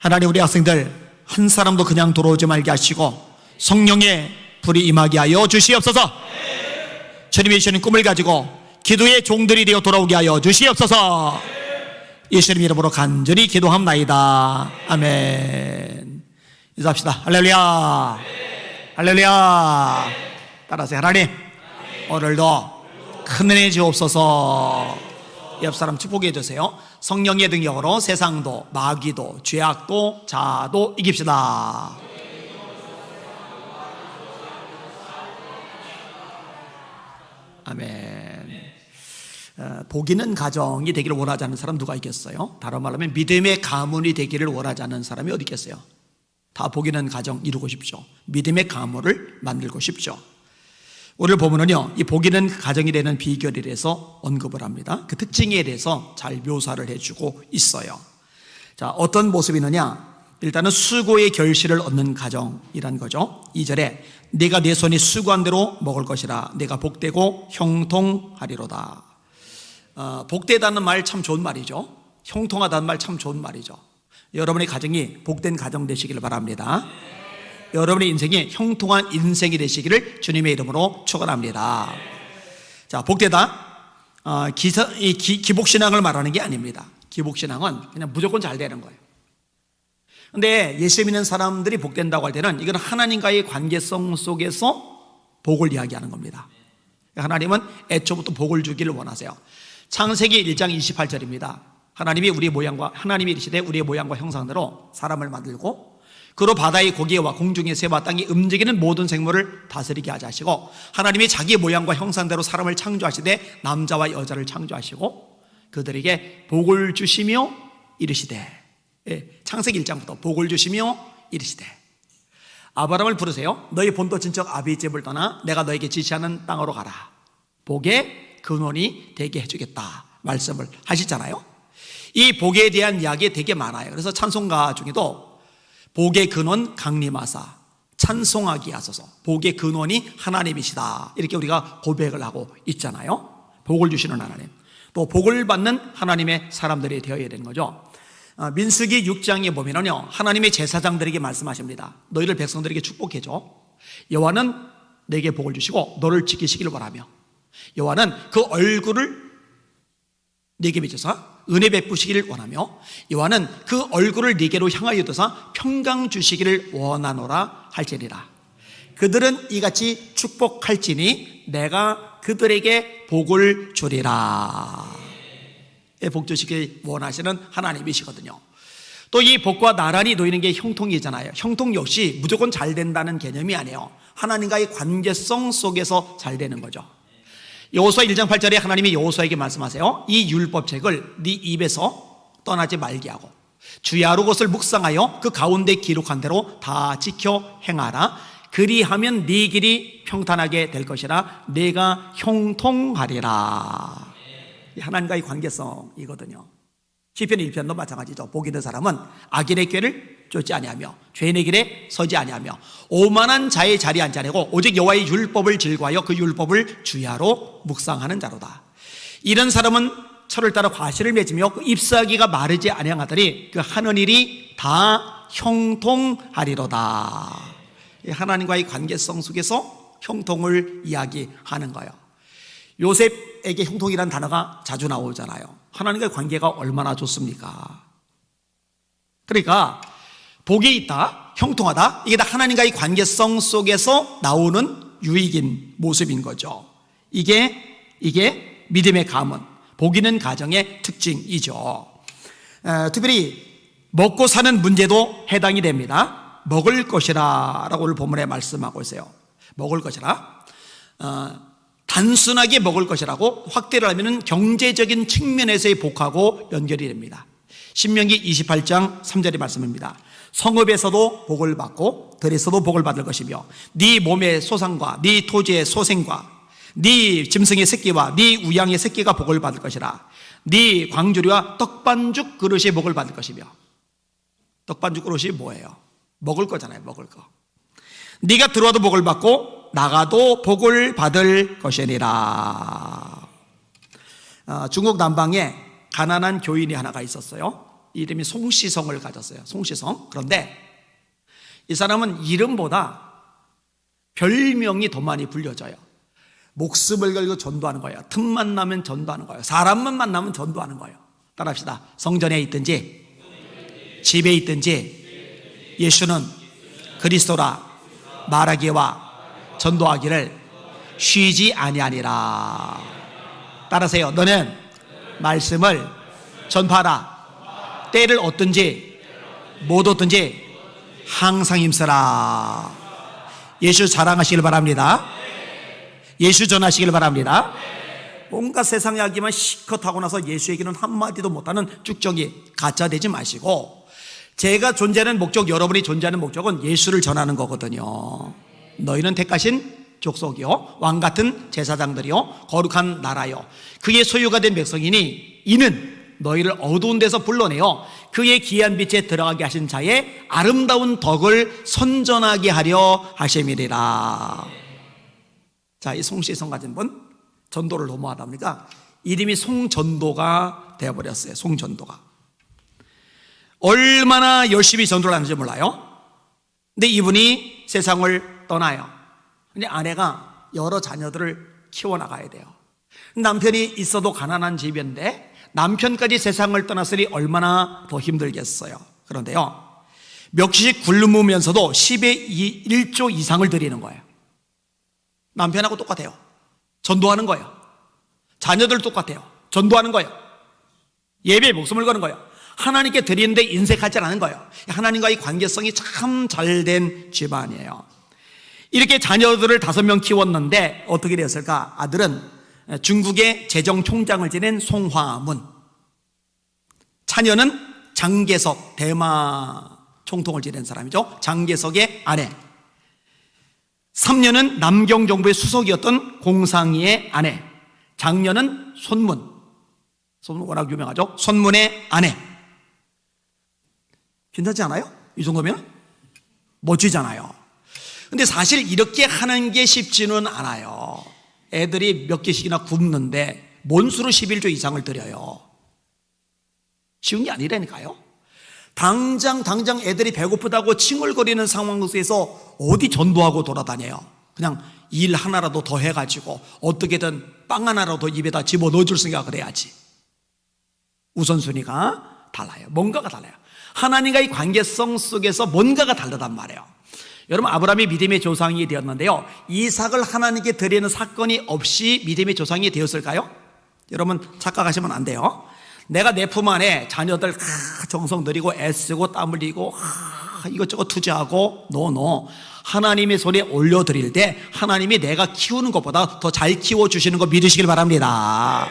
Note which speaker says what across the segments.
Speaker 1: 하나님, 우리 학생들 한 사람도 그냥 돌아오지 말게 하시고 성령의 불이 임하게 하여 주시옵소서. 주님이 주시는 꿈을 가지고 기도의 종들이 되어 돌아오게 하여 주시옵소서. 예수님 이름으로 간절히 기도합나이다. 아멘. 인사합시다. 할렐루야. 할렐루야. 따라하세요. 하나님, 오늘도 큰 은혜 주옵소서. 옆 사람 축복해 주세요. 성령의 능력으로 세상도 마귀도 죄악도 자아도 이깁시다. 아멘. 복 있는 가정이 되기를 원하지 않는 사람 누가 있겠어요? 다른 말로 하면 믿음의 가문이 되기를 원하지 않는 사람이 어디 있겠어요? 다 복 있는 가정 이루고 싶죠. 믿음의 가문을 만들고 싶죠. 오늘 보면은요, 이 복 있는 가정이 되는 비결에 대해서 언급을 합니다. 그 특징에 대해서 잘 묘사를 해주고 있어요. 자, 어떤 모습이느냐? 일단은 수고의 결실을 얻는 가정이란 거죠. 2절에 내가 내 손이 수고한 대로 먹을 것이라. 내가 복되고 형통하리로다. 복되다는 말 참 좋은 말이죠. 형통하다는 말 참 좋은 말이죠. 여러분의 가정이 복된 가정 되시기를 바랍니다. 여러분의 인생이 형통한 인생이 되시기를 주님의 이름으로 축원합니다. 자, 복되다. 기복신앙을 말하는 게 아닙니다. 기복신앙은 그냥 무조건 잘 되는 거예요. 근데 예수 믿는 사람들이 복된다고 할 때는 이건 하나님과의 관계성 속에서 복을 이야기하는 겁니다. 하나님은 애초부터 복을 주기를 원하세요. 창세기 1장 28절입니다. 하나님이 이르시되 우리의 모양과 형상대로 사람을 만들고 그로 바다의 고기와 공중의 새와 땅이 움직이는 모든 생물을 다스리게 하자 하시고, 하나님이 자기 모양과 형상대로 사람을 창조하시되 남자와 여자를 창조하시고 그들에게 복을 주시며 이르시되, 창세기 1장부터 복을 주시며 이르시되, 아브라함을 부르세요. 너희 본토 친척 아비의 집을 떠나 내가 너에게 지시하는 땅으로 가라. 복의 근원이 되게 해주겠다 말씀을 하시잖아요. 이 복에 대한 이야기 되게 많아요. 그래서 찬송가 중에도 복의 근원 강림하사 찬송하게 하소서, 복의 근원이 하나님이시다, 이렇게 우리가 고백을 하고 있잖아요. 복을 주시는 하나님, 또 복을 받는 하나님의 사람들이 되어야 되는 거죠. 민수기 6장에 보면은요, 하나님의 제사장들에게 말씀하십니다. 너희를 백성들에게 축복해줘. 여호와는 내게 복을 주시고 너를 지키시기를 바라며, 여호와는 그 얼굴을 네게 비춰서 은혜 베푸시기를 원하며, 여호와는 그 얼굴을 네게로 향하여 두사 평강 주시기를 원하노라 할지니라. 그들은 이같이 축복할지니 내가 그들에게 복을 주리라. 복 주시길 원하시는 하나님이시거든요. 또 이 복과 나란히 놓이는 게 형통이잖아요. 형통 역시 무조건 잘 된다는 개념이 아니에요. 하나님과의 관계성 속에서 잘 되는 거죠. 여호수아 1장 8절에 하나님이 여호수아에게 말씀하세요. 이 율법책을 네 입에서 떠나지 말게 하고 주야로 것을 묵상하여 그 가운데 기록한 대로 다 지켜 행하라. 그리하면 네 길이 평탄하게 될 것이라. 내가 형통하리라. 하나님과의 관계성이거든요. 시편 1편도 마찬가지죠. 복 있는 사람은 악인의 꾀를 쫓지 아니하며 죄인의 길에 서지 아니하며 오만한 자의 자리에 앉지 아니하고 오직 여호와의 율법을 즐거워하여 그 율법을 주야로 묵상하는 자로다. 이런 사람은 철을 따라 과실을 맺으며 그 잎사귀가 마르지 아니하더니 그 하는 일이 다 형통하리로다. 하나님과의 관계성 속에서 형통을 이야기하는 거예요. 요셉에게 형통이라는 단어가 자주 나오잖아요. 하나님과의 관계가 얼마나 좋습니까? 그러니까 복이 있다, 형통하다, 이게 다 하나님과의 관계성 속에서 나오는 유익인 모습인 거죠. 이게 믿음의 가문, 복 있는 가정의 특징이죠. 특별히 먹고 사는 문제도 해당이 됩니다. 먹을 것이라 라고 오늘 본문에 말씀하고 있어요. 먹을 것이라. 단순하게 먹을 것이라고 확대를 하면 경제적인 측면에서의 복하고 연결이 됩니다. 신명기 28장 3절의 말씀입니다. 성읍에서도 복을 받고 들에서도 복을 받을 것이며 네 몸의 소산과 네 토지의 소생과 네 짐승의 새끼와 네 우양의 새끼가 복을 받을 것이라. 네 광주리와 떡반죽 그릇이 복을 받을 것이며. 떡반죽 그릇이 뭐예요? 먹을 거잖아요. 먹을 거. 네가 들어와도 복을 받고 나가도 복을 받을 것이니라. 중국 남방에 가난한 교인이 하나가 있었어요. 이름이 송시성을 가졌어요. 송시성. 그런데 이 사람은 이름보다 별명이 더 많이 불려져요. 목숨을 걸고 전도하는 거예요. 틈만 나면 전도하는 거예요. 사람만 만나면 전도하는 거예요. 따라합시다. 성전에 있든지 집에 있든지 예수는 그리스도라 말하기와 전도하기를 쉬지 아니하니라. 따라하세요. 너는 말씀을 전파하라. 때를 얻든지 못 얻든지 항상 힘쓰라. 예수 자랑하시길 바랍니다. 예수 전하시길 바랍니다. 뭔가 세상 이야기만 실컷 하고 나서 예수 얘기는 한마디도 못하는 쭉정이 가짜 되지 마시고, 제가 존재하는 목적, 여러분이 존재하는 목적은 예수를 전하는 거거든요. 너희는 택하신 족속이요 왕같은 제사장들이요 거룩한 나라요 그의 소유가 된 백성이니 이는 너희를 어두운 데서 불러내어 그의 귀한 빛에 들어가게 하신 자의 아름다운 덕을 선전하게 하려 하심이리라. 자, 이 송시성 가진 분 전도를 너무 하다 보니까 이름이 송전도가 되어버렸어요. 송전도가. 얼마나 열심히 전도를 하는지 몰라요. 근데 이분이 세상을 떠나요. 근데 아내가 여러 자녀들을 키워나가야 돼요. 남편이 있어도 가난한 집인데 남편까지 세상을 떠났으니 얼마나 더 힘들겠어요. 그런데요, 멱씩 굶으면서도 10의 1조 이상을 드리는 거예요. 남편하고 똑같아요. 전도하는 거예요. 자녀들 똑같아요. 전도하는 거예요. 예배에 목숨을 거는 거예요. 하나님께 드리는데 인색하지 않은 거예요. 하나님과의 관계성이 참 잘된 집안이에요. 이렇게 자녀들을 5명 키웠는데 어떻게 되었을까? 아들은 중국의 재정총장을 지낸 송화문, 차녀는 장개석, 대마 총통을 지낸 사람이죠. 장개석의 아내, 3년은 남경정부의 수석이었던 공상이의 아내, 장녀는 손문, 손문 워낙 유명하죠. 손문의 아내. 괜찮지 않아요? 이 정도면 멋지잖아요. 근데 사실 이렇게 하는 게 쉽지는 않아요. 애들이 몇 개씩이나 굶는데 뭔 수로 11조 이상을 드려요? 쉬운 게 아니라니까요. 당장 애들이 배고프다고 칭얼거리는 상황 속에서 어디 전도하고 돌아다녀요. 그냥 일 하나라도 더 해가지고 어떻게든 빵 하나라도 입에다 집어넣어줄 생각을 해야지. 우선순위가 달라요. 뭔가가 달라요. 하나님과의 관계성 속에서 뭔가가 다르단 말이에요. 여러분, 아브라함이 믿음의 조상이 되었는데요, 이삭을 하나님께 드리는 사건이 없이 믿음의 조상이 되었을까요? 여러분 착각하시면 안 돼요. 내가 내 품 안에 자녀들 정성 들이고 애쓰고 땀 흘리고 이것저것 투자하고 하나님의 손에 올려드릴 때 하나님이 내가 키우는 것보다 더 잘 키워주시는 거 믿으시길 바랍니다.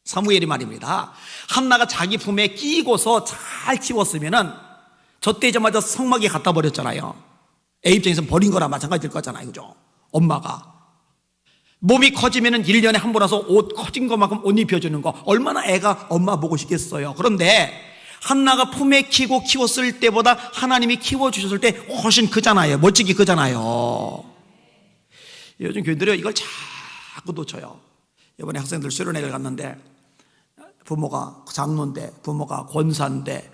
Speaker 1: 사무엘이 말입니다. 한나가 자기 품에 끼고서 잘 키웠으면은 젖되자마자 성막에 갖다 버렸잖아요. 애 입장에서는 버린 거랑 마찬가지일 거잖아요. 그죠? 엄마가 몸이 커지면은 1년에 한 번 와서 옷 커진 것만큼 옷 입혀주는 거, 얼마나 애가 엄마 보고 싶겠어요. 그런데 한나가 품에 키고 키웠을 때보다 하나님이 키워주셨을 때 훨씬 크잖아요. 멋지게 크잖아요. 요즘 교인들이 이걸 자꾸 놓쳐요. 이번에 학생들 수련회를 갔는데 부모가 장로인데, 부모가 권사인데,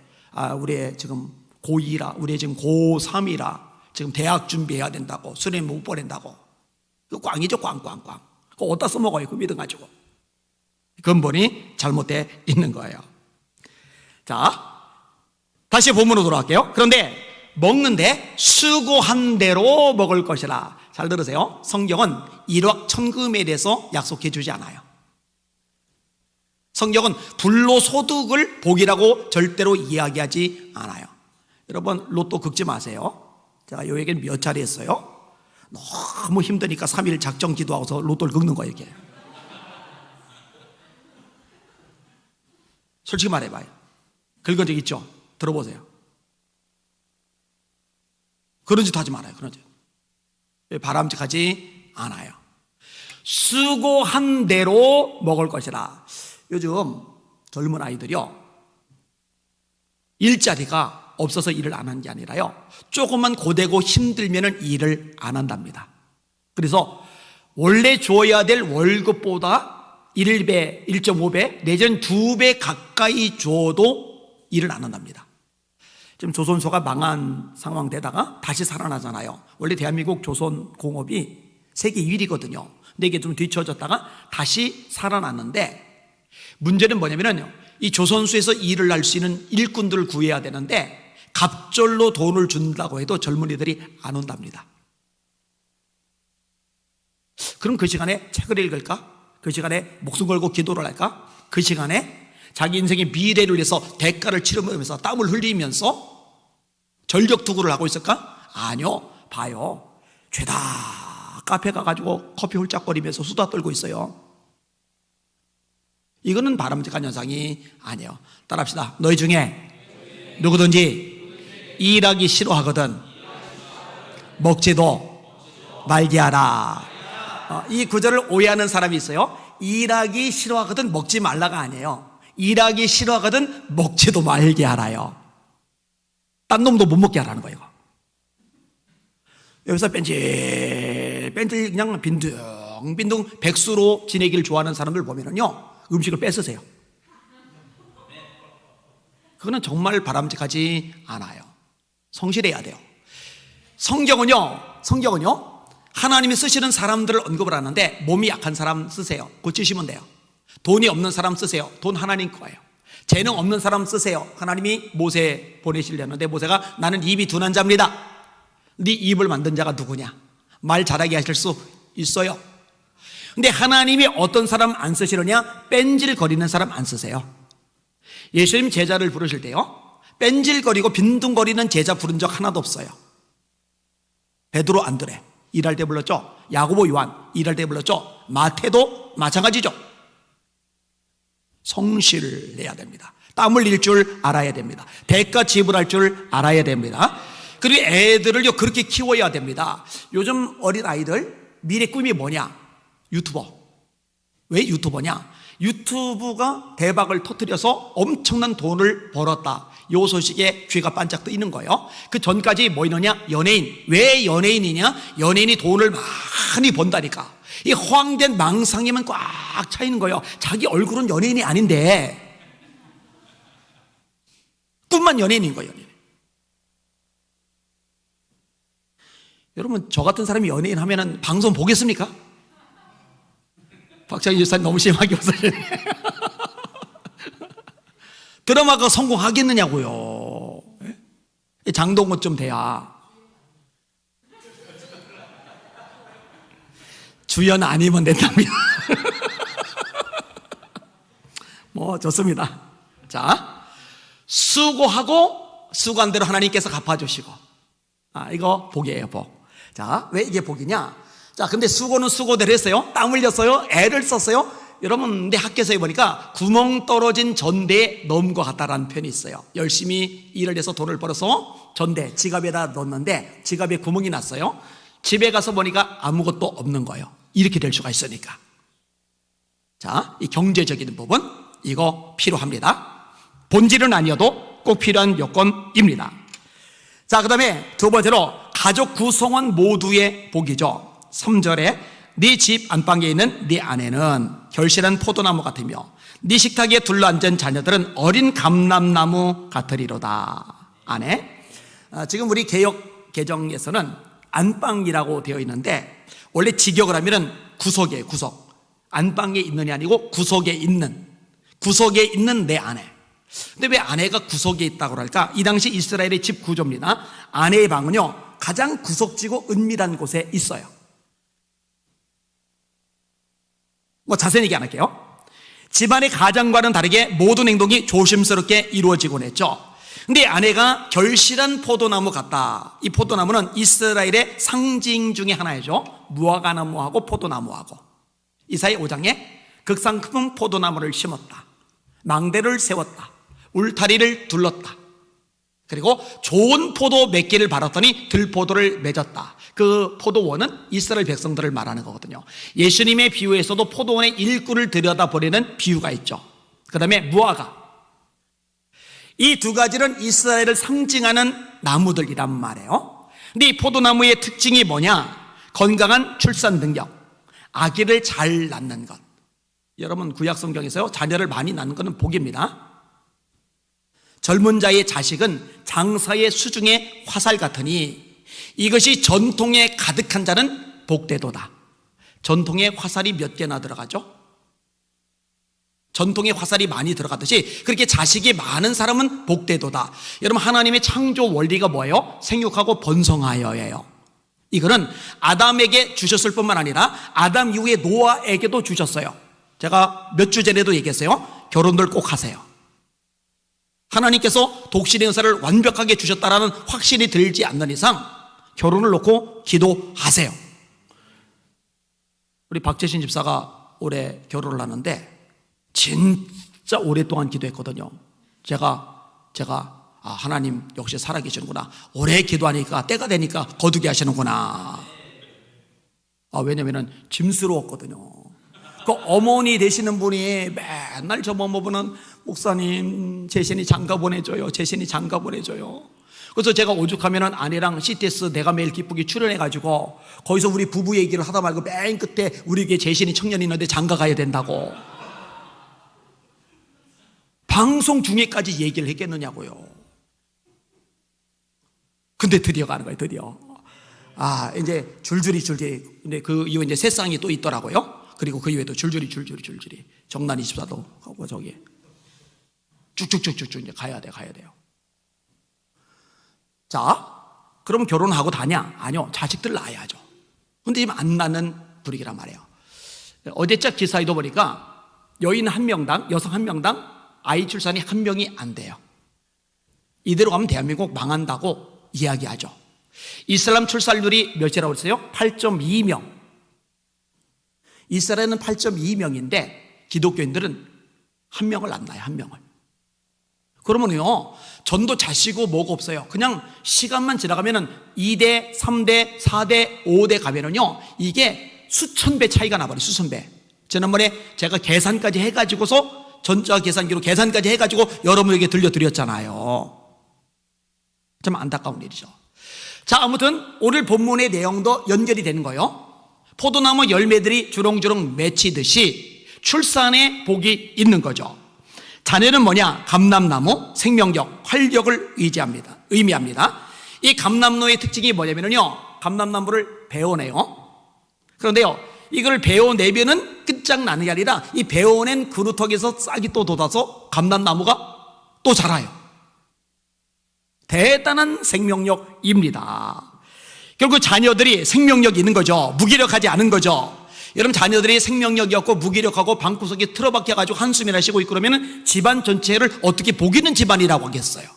Speaker 1: 우리 지금 고2라, 우리 지금 고3이라 지금 대학 준비해야 된다고, 수련회 못 보낸다고. 그 꽝이죠, 꽝. 그거 어디다 써먹어요, 그 믿음 가지고. 근본이 잘못되어 있는 거예요. 자, 다시 본문으로 돌아갈게요. 그런데 먹는데 수고한 대로 먹을 것이라. 잘 들으세요. 성경은 일확천금에 대해서 약속해 주지 않아요. 성경은 불로소득을 복이라고 절대로 이야기하지 않아요. 여러분 로또 긁지 마세요. 제가 요 얘기는 몇 차례 했어요. 너무 힘드니까 3일 작정 기도하고서 로또를 긁는 거예요. 이게 솔직히 말해봐요. 긁은 적 있죠? 들어보세요. 그런 짓 하지 말아요. 그런 짓 바람직하지 않아요. 수고한 대로 먹을 것이라. 요즘 젊은 아이들이요, 일자리가 없어서 일을 안 하는 게 아니라요, 조금만 고되고 힘들면 일을 안 한답니다. 그래서 원래 줘야 될 월급보다 1배, 1.5배 내지는 2배 가까이 줘도 일을 안 한답니다. 지금 조선소가 망한 상황되다가 다시 살아나잖아요. 원래 대한민국 조선공업이 세계 1위거든요. 근데 이게 좀 뒤처졌다가 다시 살아났는데, 문제는 뭐냐면요, 이 조선소에서 일을 할 수 있는 일꾼들을 구해야 되는데 갑절로 돈을 준다고 해도 젊은이들이 안 온답니다. 그럼 그 시간에 책을 읽을까? 그 시간에 목숨 걸고 기도를 할까? 그 시간에 자기 인생의 미래를 위해서 대가를 치르면서 땀을 흘리면서 전력투구를 하고 있을까? 아니요. 봐요. 죄다 카페 가가지고 커피 홀짝거리면서 수다 떨고 있어요. 이거는 바람직한 현상이 아니에요. 따라합시다. 너희 중에 누구든지 일하기 싫어하거든 먹지도 말게 하라. 이 구절을 오해하는 사람이 있어요. 일하기 싫어하거든 먹지 말라가 아니에요. 일하기 싫어하거든 먹지도 말게 하라요. 딴 놈도 못 먹게 하라는 거예요. 여기서 뺀질 그냥 빈둥 백수로 지내기를 좋아하는 사람들 보면은요, 음식을 뺏으세요. 그거는 정말 바람직하지 않아요. 성실해야 돼요. 성경은요 하나님이 쓰시는 사람들을 언급을 하는데, 몸이 약한 사람 쓰세요. 고치시면 돼요. 돈이 없는 사람 쓰세요. 돈 하나님 거예요. 재능 없는 사람 쓰세요. 하나님이 모세 보내시려는데, 모세가 나는 입이 둔한 자입니다. 네 입을 만든 자가 누구냐? 말 잘하게 하실 수 있어요. 근데 하나님이 어떤 사람 안 쓰시느냐? 뺀질거리는 사람 안 쓰세요. 예수님 제자를 부르실 때요, 뺀질거리고 빈둥거리는 제자 부른 적 하나도 없어요. 베드로, 안드레 일할 때 불렀죠. 야고보, 요한 일할 때 불렀죠. 마태도 마찬가지죠. 성실해야 됩니다. 땀 흘릴 줄 알아야 됩니다. 대가 지불할 줄 알아야 됩니다. 그리고 애들을요 그렇게 키워야 됩니다. 요즘 어린아이들 미래 꿈이 뭐냐? 유튜버. 왜 유튜버냐? 유튜브가 대박을 터뜨려서 엄청난 돈을 벌었다, 이 소식에 귀가 반짝 뜨이는 거예요. 그 전까지 뭐 있느냐? 연예인. 왜 연예인이냐? 연예인이 돈을 많이 번다니까. 이 허황된 망상에만 꽉 차 있는 거예요. 자기 얼굴은 연예인이 아닌데 꿈만 연예인인 거예요. 연예인. 여러분, 저 같은 사람이 연예인 하면은 방송 보겠습니까? 박정희 집사님 너무 심하게 웃으시네. 드라마가 성공하겠느냐고요. 장동건 좀 돼야. 주연 아니면 된답니다. 뭐 좋습니다. 자, 수고하고 수고한 대로 하나님께서 갚아주시고, 이거 복이에요, 복. 자, 왜 이게 복이냐? 자, 근데 수고는 수고대로 했어요. 땀 흘렸어요. 애를 썼어요. 여러분, 내 학교에서 해보니까 구멍 떨어진 전대에 넣은 것 같다라는 표현이 있어요. 열심히 일을 해서 돈을 벌어서 전대, 지갑에다 넣었는데 지갑에 구멍이 났어요. 집에 가서 보니까 아무것도 없는 거예요. 이렇게 될 수가 있으니까. 자, 이 경제적인 부분, 이거 필요합니다. 본질은 아니어도 꼭 필요한 요건입니다. 자, 그 다음에 두 번째로 가족 구성원 모두의 복이죠. 3절에 네 집 안방에 있는 네 아내는 결실한 포도나무 같으며 네 식탁에 둘러앉은 자녀들은 어린 감람나무 같으리로다. 아내. 지금 우리 개역 개정에서는 안방이라고 되어 있는데, 원래 직역을 하면은 구석이에요. 구석. 안방에 있는이 아니고 구석에 있는 내 아내. 근데 왜 아내가 구석에 있다고 할까? 이 당시 이스라엘의 집 구조입니다. 아내의 방은요 가장 구석지고 은밀한 곳에 있어요. 뭐 자세히 얘기 안 할게요. 집안의 가장과는 다르게 모든 행동이 조심스럽게 이루어지곤 했죠. 근데 아내가 결실한 포도나무 같다. 이 포도나무는 이스라엘의 상징 중에 하나이죠. 무화과나무하고 포도나무하고. 이사야 5장에 극상 큰 포도나무를 심었다, 망대를 세웠다, 울타리를 둘렀다, 그리고 좋은 포도 몇 개를 발았더니 들포도를 맺었다. 그 포도원은 이스라엘 백성들을 말하는 거거든요. 예수님의 비유에서도 포도원의 일꾼을 들여다보려는 비유가 있죠. 그 다음에 무화과. 이 두 가지는 이스라엘을 상징하는 나무들이란 말이에요. 근데 이 포도나무의 특징이 뭐냐? 건강한 출산 능력, 아기를 잘 낳는 것. 여러분, 구약 성경에서요 자녀를 많이 낳는 것은 복입니다. 젊은 자의 자식은 장사의 수중의 화살 같으니 이것이 전통에 가득한 자는 복되도다. 전통에 화살이 몇 개나 들어가죠? 전통에 화살이 많이 들어가듯이 그렇게 자식이 많은 사람은 복되도다. 여러분, 하나님의 창조 원리가 뭐예요? 생육하고 번성하여예요. 이거는 아담에게 주셨을 뿐만 아니라 아담 이후에 노아에게도 주셨어요. 제가 몇 주 전에도 얘기했어요. 결혼들 꼭 하세요. 하나님께서 독신의 은사를 완벽하게 주셨다라는 확신이 들지 않는 이상 결혼을 놓고 기도하세요. 우리 박재신 집사가 올해 결혼을 하는데 진짜 오랫동안 기도했거든요. 제가 하나님 역시 살아계시는구나. 오래 기도하니까 때가 되니까 거두게 하시는구나. 왜냐면은 짐스러웠거든요. 그 어머니 되시는 분이 맨날 저만 보면 목사님 재신이 장가 보내줘요. 재신이 장가 보내줘요. 그래서 제가 오죽하면은 아내랑 CTS 내가 매일 기쁘게 출연해가지고 거기서 우리 부부 얘기를 하다 말고 맨 끝에 우리 교회 재신이 청년이 있는데 장가 가야 된다고. 방송 중에까지 얘기를 했겠느냐고요. 근데 드디어 가는 거예요, 드디어. 이제 줄줄이. 근데 그 이후에 이제 새 쌍이 또 있더라고요. 그리고 그 이후에도 줄줄이. 정난 24도 하고 저기. 쭉쭉쭉쭉 이제 가야 돼요. 자, 그럼 결혼하고 다냐? 아니요, 자식들 낳아야죠. 근데 지금 안 낳는 분위기란 말이에요. 어제적 기사에도 보니까 여인 한 명당, 여성 한 명당 아이 출산이 한 명이 안 돼요. 이대로 가면 대한민국 망한다고 이야기하죠. 이슬람 출산율이 몇이라고 했어요? 8.2명. 이스라엘은 8.2명인데 기독교인들은 한 명을 안 낳아요, 한 명을. 그러면요, 전도 자시고 뭐가 없어요. 그냥 시간만 지나가면은 2대, 3대, 4대, 5대 가면은요, 이게 수천 배 차이가 나버려요, 수천 배. 지난번에 제가 계산까지 해가지고서 전자계산기로 계산까지 해가지고 여러분에게 들려드렸잖아요. 참 안타까운 일이죠. 자, 아무튼 오늘 본문의 내용도 연결이 되는 거예요. 포도나무 열매들이 주렁주렁 맺히듯이 출산에 복이 있는 거죠. 자녀는 뭐냐? 감람나무, 생명력, 활력을 의미합니다. 이 감람나무의 특징이 뭐냐면요, 감람나무를 베어내요. 그런데요, 이걸 베어내면은 끝장나는 게 아니라 이 베어낸 그루터기에서 싹이 또 돋아서 감람나무가 또 자라요. 대단한 생명력입니다. 결국 자녀들이 생명력이 있는 거죠. 무기력하지 않은 거죠. 여러분, 자녀들이 생명력이 없고 무기력하고 방구석에 틀어박혀가지고 한숨이나 쉬고 있고 그러면 집안 전체를 어떻게 복 있는 집안이라고 하겠어요.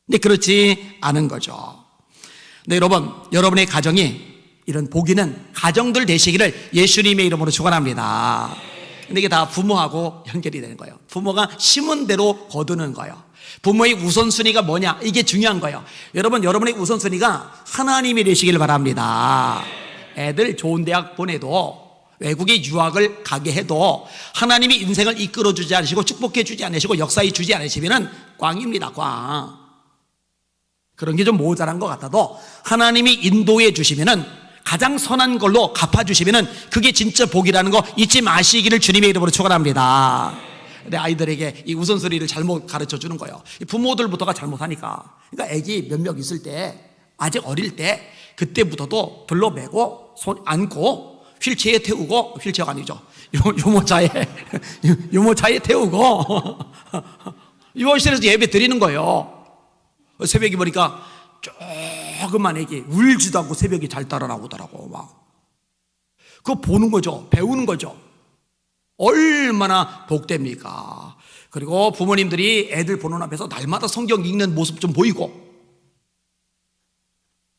Speaker 1: 근데 그렇지 않은 거죠. 근데 여러분의 가정이 이런 복 있는 가정들 되시기를 예수님의 이름으로 축원합니다. 근데 이게 다 부모하고 연결이 되는 거예요. 부모가 심은 대로 거두는 거예요. 부모의 우선순위가 뭐냐? 이게 중요한 거예요. 여러분의 우선순위가 하나님이 되시길 바랍니다. 애들 좋은 대학 보내도 외국에 유학을 가게 해도 하나님이 인생을 이끌어주지 않으시고 축복해주지 않으시고 역사해 주지 않으시면 꽝입니다, 꽝. 그런 게 좀 모자란 것 같아도 하나님이 인도해 주시면은 가장 선한 걸로 갚아주시면은 그게 진짜 복이라는 거 잊지 마시기를 주님의 이름으로 축원합니다. 내 아이들에게 이 우선순위를 잘못 가르쳐 주는 거예요. 부모들부터가 잘못하니까. 그러니까 애기 몇 명 있을 때, 아직 어릴 때 그때부터도 들러매고 손 안고 휠체어에 태우고, 휠체어가 아니죠, 유모차에 태우고 유모실에서 예배 드리는 거예요. 새벽에 보니까 조그만 애기 울지도 않고 새벽에 잘 따라 나오더라고. 막 그거 보는 거죠. 배우는 거죠. 얼마나 복됩니까? 그리고 부모님들이 애들 보는 앞에서 날마다 성경 읽는 모습 좀 보이고,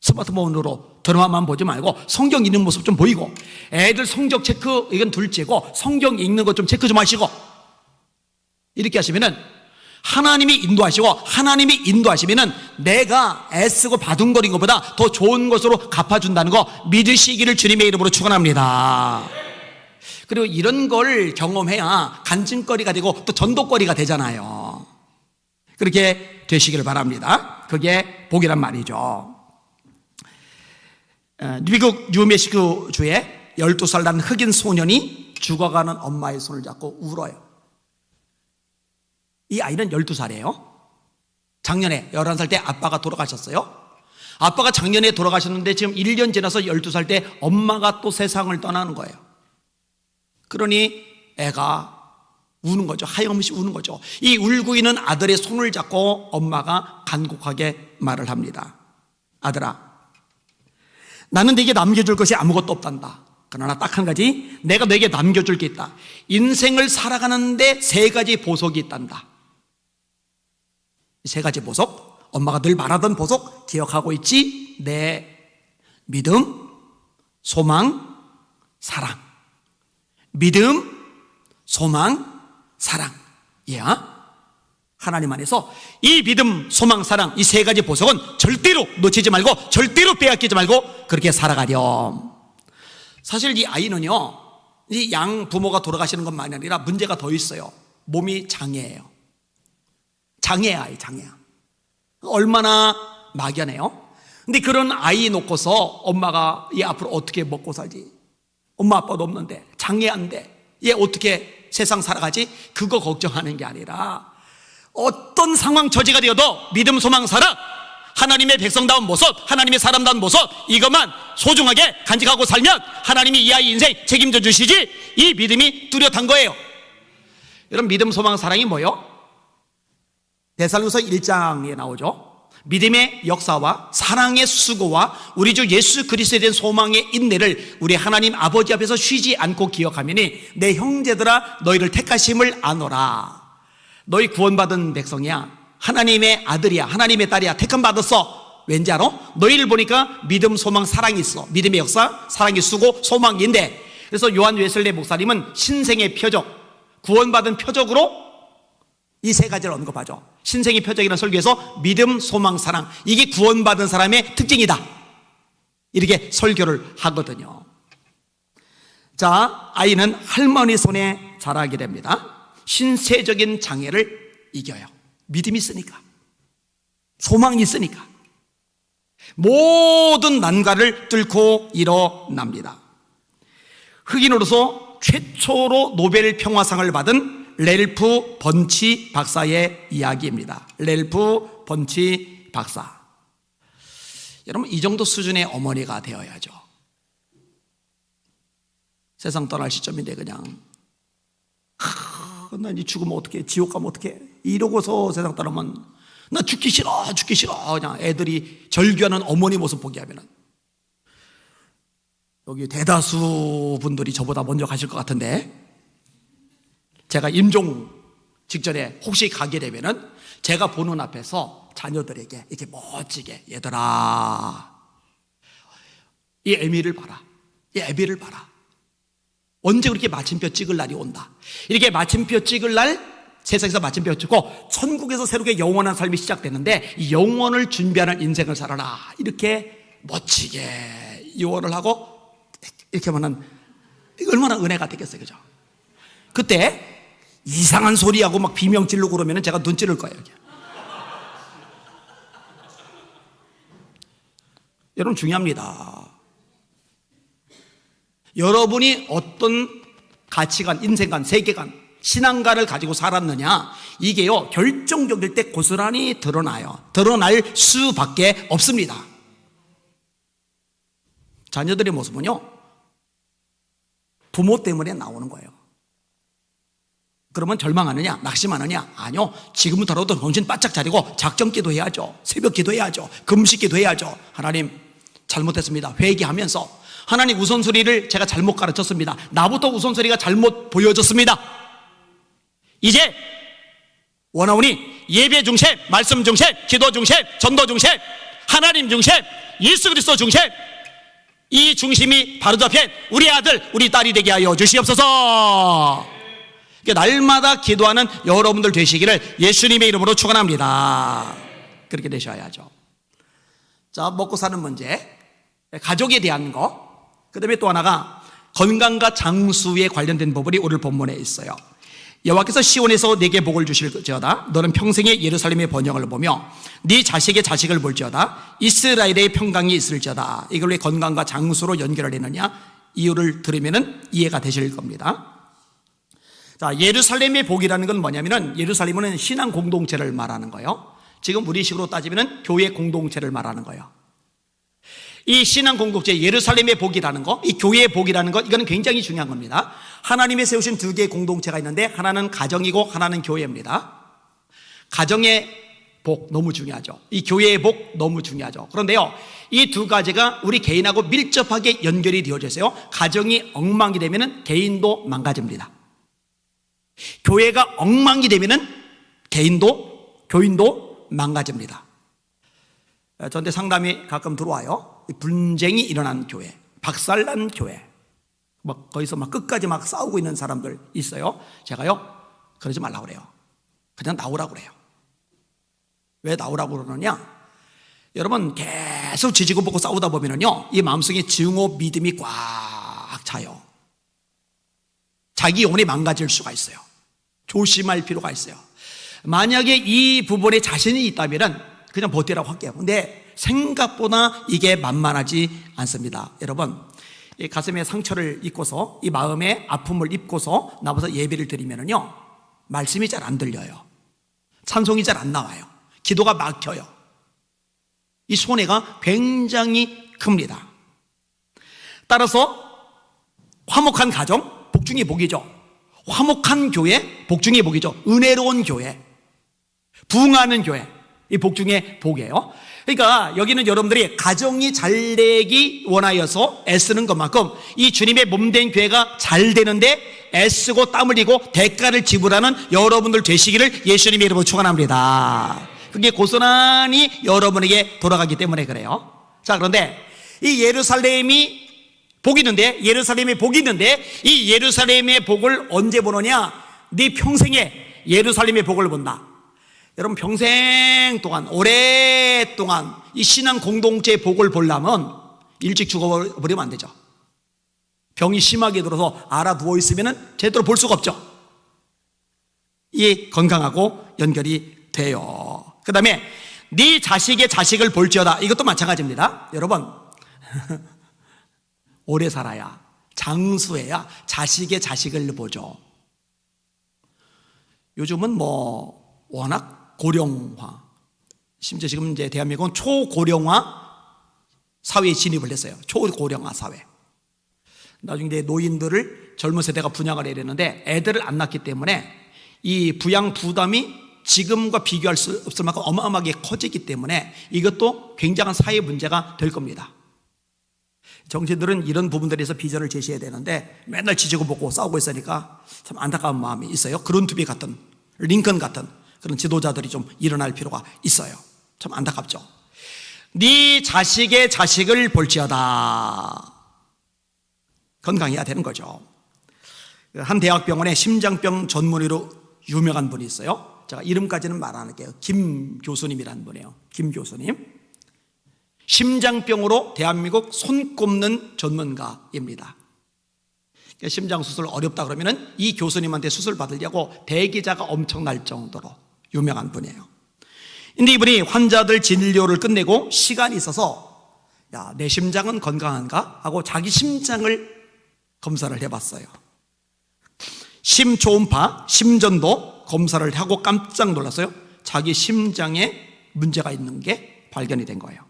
Speaker 1: 스마트폰으로 드라마만 보지 말고 성경 읽는 모습 좀 보이고, 애들 성적 체크 이건 둘째고 성경 읽는 것 좀 체크 좀 하시고, 이렇게 하시면은 하나님이 인도하시면은 내가 애쓰고 바둥거린 것보다 더 좋은 것으로 갚아준다는 거 믿으시기를 주님의 이름으로 축원합니다. 그리고 이런 걸 경험해야 간증거리가 되고 또 전도거리가 되잖아요. 그렇게 되시기를 바랍니다. 그게 복이란 말이죠. 미국 뉴멕시코 주에 12살 난 흑인 소년이 죽어가는 엄마의 손을 잡고 울어요. 이 아이는 12살이에요. 작년에 11살 때 아빠가 돌아가셨어요. 아빠가 작년에 돌아가셨는데 지금 1년 지나서 12살 때 엄마가 또 세상을 떠나는 거예요. 그러니 애가 우는 거죠. 하염없이 우는 거죠. 이 울고 있는 아들의 손을 잡고 엄마가 간곡하게 말을 합니다. 아들아, 나는 네게 남겨줄 것이 아무것도 없단다. 그러나 딱 한 가지 내가 네게 남겨줄 게 있다. 인생을 살아가는데 3가지 보석이 있단다. 이 3가지 보석, 엄마가 늘 말하던 보석 기억하고 있지? 내 믿음, 소망, 사랑. 믿음, 소망, 사랑. 하나님 안에서 이 믿음, 소망, 사랑, 이 3가지 보석은 절대로 놓치지 말고 절대로 빼앗기지 말고 그렇게 살아가렴. 사실 이 아이는요, 이 양 부모가 돌아가시는 것만이 아니라 문제가 더 있어요. 몸이 장애예요. 장애야. 얼마나 막연해요. 근데 그런 아이 놓고서 엄마가 얘 앞으로 어떻게 먹고 살지? 엄마 아빠도 없는데, 장애한데 얘 어떻게 세상 살아가지? 그거 걱정하는 게 아니라 어떤 상황 처지가 되어도 믿음, 소망, 사랑, 하나님의 백성다운 모습, 하나님의 사람다운 모습, 이것만 소중하게 간직하고 살면 하나님이 이 아이 인생 책임져 주시지, 이 믿음이 뚜렷한 거예요. 여러분, 믿음, 소망, 사랑이 뭐요? 데살로니가서 1장에 나오죠. 믿음의 역사와 사랑의 수고와 우리 주 예수 그리스도에 대한 소망의 인내를 우리 하나님 아버지 앞에서 쉬지 않고 기억하면이 내 형제들아 너희를 택하심을 아노라. 너희 구원받은 백성이야. 하나님의 아들이야. 하나님의 딸이야. 택함 받았어. 왠지 알아? 너희를 보니까 믿음, 소망, 사랑이 있어. 믿음의 역사, 사랑의 수고, 소망인데, 그래서 요한 웨슬레 목사님은 신생의 표적, 구원받은 표적으로 이 3가지를 언급하죠. 신생의 표적이라는 설교에서 믿음, 소망, 사랑, 이게 구원받은 사람의 특징이다, 이렇게 설교를 하거든요. 자, 아이는 할머니 손에 자라게 됩니다. 신체적인 장애를 이겨요. 믿음이 있으니까, 소망이 있으니까 모든 난관을 뚫고 일어납니다. 흑인으로서 최초로 노벨 평화상을 받은 렐프 번치 박사의 이야기입니다. 렐프 번치 박사. 여러분, 이 정도 수준의 어머니가 되어야죠. 세상 떠날 시점인데 그냥 나 이 죽으면 어떡해, 지옥 가면 어떡해, 이러고서 세상 떠나면 나 죽기 싫어 그냥 애들이 절규하는 어머니 모습 보게 하면은, 여기 대다수 분들이 저보다 먼저 가실 것 같은데, 제가 임종 직전에 혹시 가게 되면은 제가 보는 앞에서 자녀들에게 이렇게 멋지게, 얘들아, 이 애미를 봐라, 이 애비를 봐라, 언제 그렇게 마침표 찍을 날이 온다, 이렇게 마침표 찍을 날, 세상에서 마침표 찍고 천국에서 새롭게 영원한 삶이 시작되는데 이 영원을 준비하는 인생을 살아라, 이렇게 멋지게 유언을 하고 이렇게 하면은 얼마나 은혜가 되겠어요, 그죠? 그때 이상한 소리하고 막 비명 지르고 그러면 제가 눈 찌를 거예요. 여러분, 중요합니다. 여러분이 어떤 가치관, 인생관, 세계관, 신앙가를 가지고 살았느냐, 이게요 결정적일 때 고스란히 드러나요. 드러날 수밖에 없습니다. 자녀들의 모습은요 부모 때문에 나오는 거예요. 그러면 절망하느냐, 낙심하느냐? 아니요, 지금부터라도 정신 바짝 차리고 작정 기도해야죠. 새벽 기도해야죠. 금식 기도해야죠. 하나님, 잘못했습니다. 회개하면서, 하나님, 우선소리를 제가 잘못 가르쳤습니다. 나부터 우선소리가 잘못 보여졌습니다. 이제 원하오니 예배 중심, 말씀 중심, 기도 중심, 전도 중심, 하나님 중심, 예수 그리스도 중심, 이 중심이 바로잡힌 우리 아들, 우리 딸이 되게 하여 주시옵소서. 날마다 기도하는 여러분들 되시기를 예수님의 이름으로 축원합니다. 그렇게 되셔야죠. 자, 먹고 사는 문제, 가족에 대한 거, 그 다음에 또 하나가 건강과 장수에 관련된 부분이 오늘 본문에 있어요. 여호와께서 시온에서 네게 복을 주실지어다. 너는 평생에 예루살렘의 번영을 보며 네 자식의 자식을 볼지어다. 이스라엘의 평강이 있을지어다. 이걸 왜 건강과 장수로 연결을 했느냐, 이유를 들으면 이해가 되실 겁니다. 자, 자, 예루살렘의 복이라는 건 뭐냐면은 예루살렘은 신앙 공동체를 말하는 거예요. 지금 우리식으로 따지면은 교회 공동체를 말하는 거예요. 이 신앙 공동체, 예루살렘의 복이라는 거, 이 교회의 복이라는 것, 이거는 굉장히 중요한 겁니다. 하나님이 세우신 두 개의 공동체가 있는데 하나는 가정이고 하나는 교회입니다. 가정의 복 너무 중요하죠. 이 교회의 복 너무 중요하죠. 그런데요, 이 두 가지가 우리 개인하고 밀접하게 연결이 되어져 있어요. 가정이 엉망이 되면은 개인도 망가집니다. 교회가 엉망이 되면은 교인도 망가집니다. 저한테 상담이 가끔 들어와요. 분쟁이 일어난 교회, 박살난 교회, 거기서 끝까지 싸우고 있는 사람들 있어요. 제가요, 그러지 말라고 그래요. 그냥 나오라고 그래요. 왜 나오라고 그러느냐? 여러분, 계속 지지고 볶고 싸우다 보면은요, 이 마음속에 증오 믿음이 꽉 차요. 자기 영혼이 망가질 수가 있어요. 조심할 필요가 있어요. 만약에 이 부분에 자신이 있다면은 그냥 버티라고 할게요. 근데 생각보다 이게 만만하지 않습니다. 여러분, 이 가슴에 상처를 입고서, 이 마음에 아픔을 입고서 나와서 예배를 드리면은요, 말씀이 잘 안 들려요. 찬송이 잘 안 나와요. 기도가 막혀요. 이 손해가 굉장히 큽니다. 따라서 화목한 가정, 복중의 복이죠. 화목한 교회, 복중의 복이죠. 은혜로운 교회, 부흥하는 교회, 이 복중의 복이에요. 그러니까 여기는 여러분들이 가정이 잘 되기 원하여서 애쓰는 것만큼 이 주님의 몸된 교회가 잘 되는데 애쓰고 땀 흘리고 대가를 지불하는 여러분들 되시기를 예수님의 이름으로 축원합니다. 그게 고스란히 여러분에게 돌아가기 때문에 그래요. 자, 그런데 이 예루살렘이 복이 있는데, 예루살렘의 복이 있는데, 이 예루살렘의 복을 언제 보느냐? 네 평생에 예루살렘의 복을 본다. 여러분, 평생 동안, 오랫동안 이 신앙 공동체의 복을 보려면 일찍 죽어버리면 안 되죠. 병이 심하게 들어서 알아 누워있으면 제대로 볼 수가 없죠. 이 건강하고 연결이 돼요. 그 다음에 네 자식의 자식을 볼지어다. 이것도 마찬가지입니다. 여러분, 오래 살아야, 장수해야 자식의 자식을 보죠. 요즘은 워낙 고령화, 심지어 지금 이제 대한민국은 초고령화 사회에 진입을 했어요. 초고령화 사회. 나중에 이제 노인들을 젊은 세대가 분양을 해야 되는데 애들을 안 낳기 때문에 이 부양 부담이 지금과 비교할 수 없을 만큼 어마어마하게 커지기 때문에 이것도 굉장한 사회 문제가 될 겁니다. 정치인들은 이런 부분들에서 비전을 제시해야 되는데 맨날 지지고 볶고 싸우고 있으니까 참 안타까운 마음이 있어요. 그룬투비 같은, 링컨 같은 그런 지도자들이 좀 일어날 필요가 있어요. 참 안타깝죠. 네 자식의 자식을 볼지어다. 건강해야 되는 거죠. 한 대학병원에 심장병 전문의로 유명한 분이 있어요. 제가 이름까지는 말 안 할게요. 김 교수님이라는 분이에요. 김 교수님. 심장병으로 대한민국 손꼽는 전문가입니다. 심장 수술 어렵다 그러면은 이 교수님한테 수술 받으려고 대기자가 엄청날 정도로 유명한 분이에요. 근데 이분이 환자들 진료를 끝내고 시간이 있어서 야, 내 심장은 건강한가? 하고 자기 심장을 검사를 해봤어요. 심초음파, 심전도 검사를 하고 깜짝 놀랐어요. 자기 심장에 문제가 있는 게 발견이 된 거예요.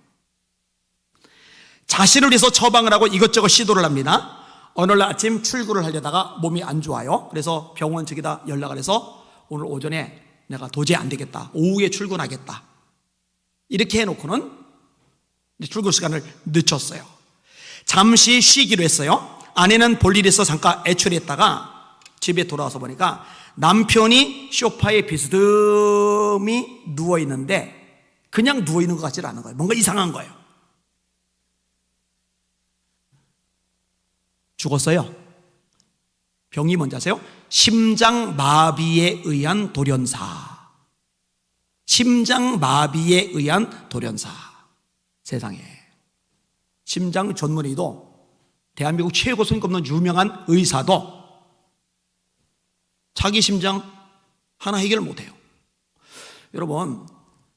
Speaker 1: 자신을 위해서 처방을 하고 이것저것 시도를 합니다. 어느 날 아침 출근을 하려다가 몸이 안 좋아요. 그래서 병원 측에다 연락을 해서 오늘 오전에 내가 도저히 안 되겠다, 오후에 출근하겠다, 이렇게 해놓고는 출근 시간을 늦췄어요. 잠시 쉬기로 했어요. 아내는 볼 일이 있어 잠깐 애출했다가 집에 돌아와서 보니까 남편이 소파에 비스듬히 누워있는데 그냥 누워있는 것 같지 않은 거예요. 뭔가 이상한 거예요. 죽었어요. 병이 뭔지 아세요? 심장마비에 의한 돌연사. 심장마비에 의한 돌연사. 세상에. 심장 전문의도 대한민국 최고 손꼽는 유명한 의사도 자기 심장 하나 해결 못해요. 여러분,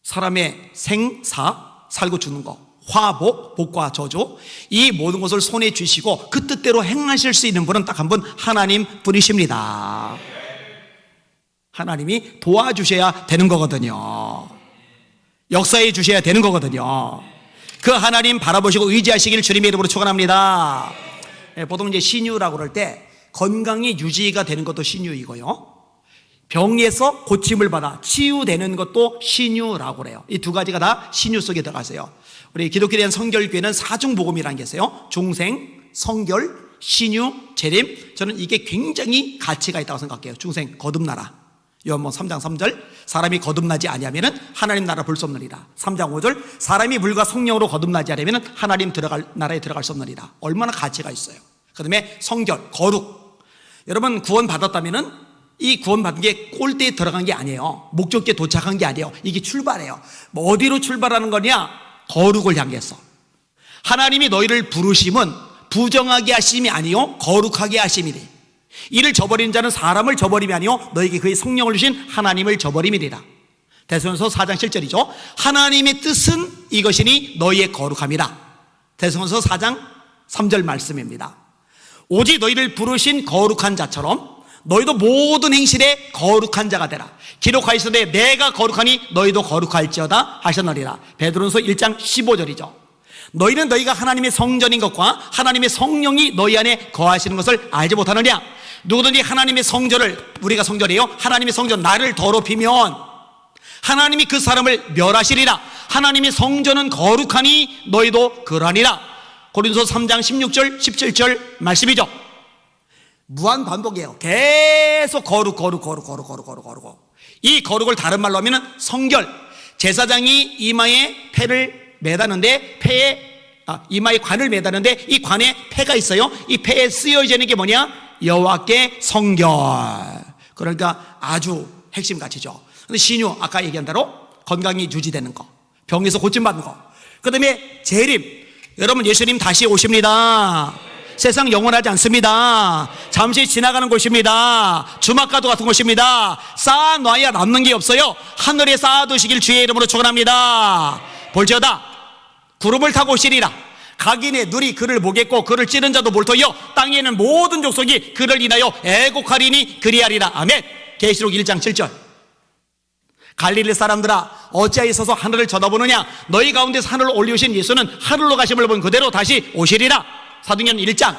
Speaker 1: 사람의 생사, 살고 죽는 거, 화복, 복과 저주, 이 모든 것을 손에 쥐시고 그 뜻대로 행하실 수 있는 분은 딱 한 분, 하나님 분이십니다. 하나님이 도와주셔야 되는 거거든요. 역사해 주셔야 되는 거거든요. 그 하나님 바라보시고 의지하시길 주님의 이름으로 축원합니다. 보통 이제 신유라고 그럴 때 건강이 유지가 되는 것도 신유이고요, 병에서 고침을 받아 치유되는 것도 신유라고 그래요. 이 두 가지가 다 신유 속에 들어가세요. 우리 기독교에 대한 성결교회는 사중복음이라는 게 있어요. 중생, 성결, 신유, 재림. 저는 이게 굉장히 가치가 있다고 생각해요. 중생, 거듭나라. 요한복음 3장 3절, 사람이 거듭나지 아니하면은 하나님 나라 볼 수 없느니라. 3장 5절, 사람이 물과 성령으로 거듭나지 않으면은 하나님 나라에 들어갈 수 없느니라. 얼마나 가치가 있어요. 그 다음에 성결, 거룩. 여러분 구원 받았다면은 이 구원 받은 게 골대에 들어간 게 아니에요. 목적지에 도착한 게 아니에요. 이게 출발이에요. 뭐 어디로 출발하는 거냐? 거룩을 향해서. 하나님이 너희를 부르심은 부정하게 하심이 아니요 거룩하게 하심이니, 이를 저버리는 자는 사람을 저버림이 아니요 너에게 그의 성령을 주신 하나님을 저버림이니라. 데살로니가서 4장 7절이죠. 하나님의 뜻은 이것이니 너희의 거룩함이라. 데살로니가서 4장 3절 말씀입니다. 오직 너희를 부르신 거룩한 자처럼 너희도 모든 행실에 거룩한 자가 되라. 기록하시되 내가 거룩하니 너희도 거룩할지어다 하셨느니라. 베드로전서 1장 15절이죠. 너희는 너희가 하나님의 성전인 것과 하나님의 성령이 너희 안에 거하시는 것을 알지 못하느냐? 누구든지 하나님의 성전을, 우리가 성전이에요, 하나님의 성전 나를 더럽히면 하나님이 그 사람을 멸하시리라. 하나님의 성전은 거룩하니 너희도 그러하니라. 고린도서 3장 16절 17절 말씀이죠. 무한 반복이에요. 계속 거룩. 이 거룩을 다른 말로 하면 성결. 제사장이 이마에 패를 매다는데 이마에 관을 매다는데 이 관에 패가 있어요. 이 패에 쓰여져 있는 게 뭐냐? 여호와께 성결. 그러니까 아주 핵심 가치죠. 근데 신유, 아까 얘기한 대로 건강이 유지되는 거, 병에서 고침받는 거. 그 다음에 재림. 여러분 예수님 다시 오십니다. 세상 영원하지 않습니다. 잠시 지나가는 곳입니다. 주막가도 같은 곳입니다. 쌓아놔야 남는 게 없어요. 하늘에 쌓아두시길 주의 이름으로 축원합니다. 볼지어다 구름을 타고 오시리라. 각인의 눈이 그를 보겠고 그를 찌른 자도 볼터이요 땅에는 모든 족속이 그를 인하여 애곡하리니 그리하리라. 아멘. 계시록 1장 7절. 갈릴리 사람들아 어찌하여 서서 하늘을 쳐다보느냐? 너희 가운데서 하늘을 올리우신 예수는 하늘로 가심을 본 그대로 다시 오시리라. 사도행전 1장.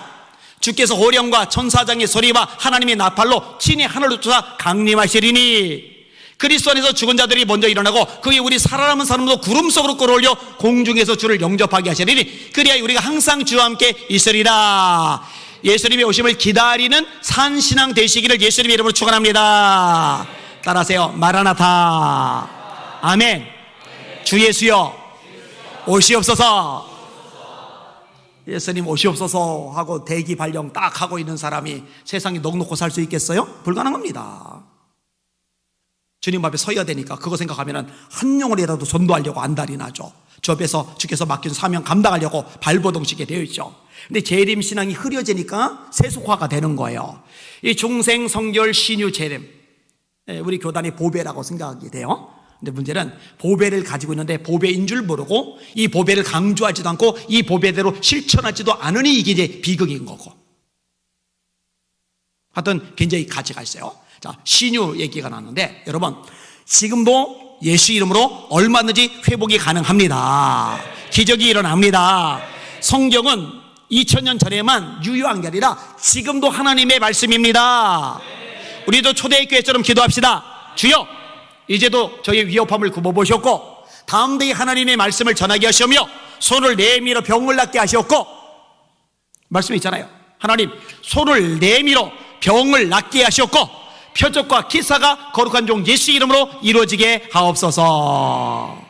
Speaker 1: 주께서 호령과 천사장의 소리와 하나님의 나팔로 친히 하늘로 쫓아 강림하시리니, 그리스도 안에서 죽은 자들이 먼저 일어나고 그에 우리 살아남은 사람도 구름 속으로 끌어올려 공중에서 주를 영접하게 하시리니, 그리하여 우리가 항상 주와 함께 있으리라. 예수님의 오심을 기다리는 산신앙 되시기를 예수님의 이름으로 축원합니다. 따라하세요. 마라나타. 아멘. 주 예수여 오시옵소서. 예수님 오시옵소서 하고 대기 발령 딱 하고 있는 사람이 세상에 넉넉고 살 수 있겠어요? 불가능합니다. 주님 앞에 서야 되니까 그거 생각하면 한 영혼이라도 전도하려고 안달이 나죠. 주 앞에서 주께서 맡긴 사명 감당하려고 발버둥치게 되어 있죠. 근데 재림 신앙이 흐려지니까 세속화가 되는 거예요. 이 중생, 성결, 신유, 재림, 우리 교단의 보배라고 생각하게 돼요. 근데 문제는 보배를 가지고 있는데 보배인 줄 모르고 이 보배를 강조하지도 않고 이 보배대로 실천하지도 않으니 이게 이제 비극인 거고. 하여튼 굉장히 가치가 있어요. 자, 신유 얘기가 나왔는데 여러분 지금도 예수 이름으로 얼마든지 회복이 가능합니다. 기적이 일어납니다. 성경은 2000년 전에만 유효한 게 아니라 지금도 하나님의 말씀입니다. 우리도 초대교회처럼 기도합시다. 주여 이제도 저희 위협함을 굽어보셨고 다음 대에 하나님의 말씀을 전하게 하시며 손을 내밀어 병을 낫게 하셨고, 말씀이 있잖아요. 하나님 손을 내밀어 병을 낫게 하셨고 표적과 기사가 거룩한 종 예수 이름으로 이루어지게 하옵소서.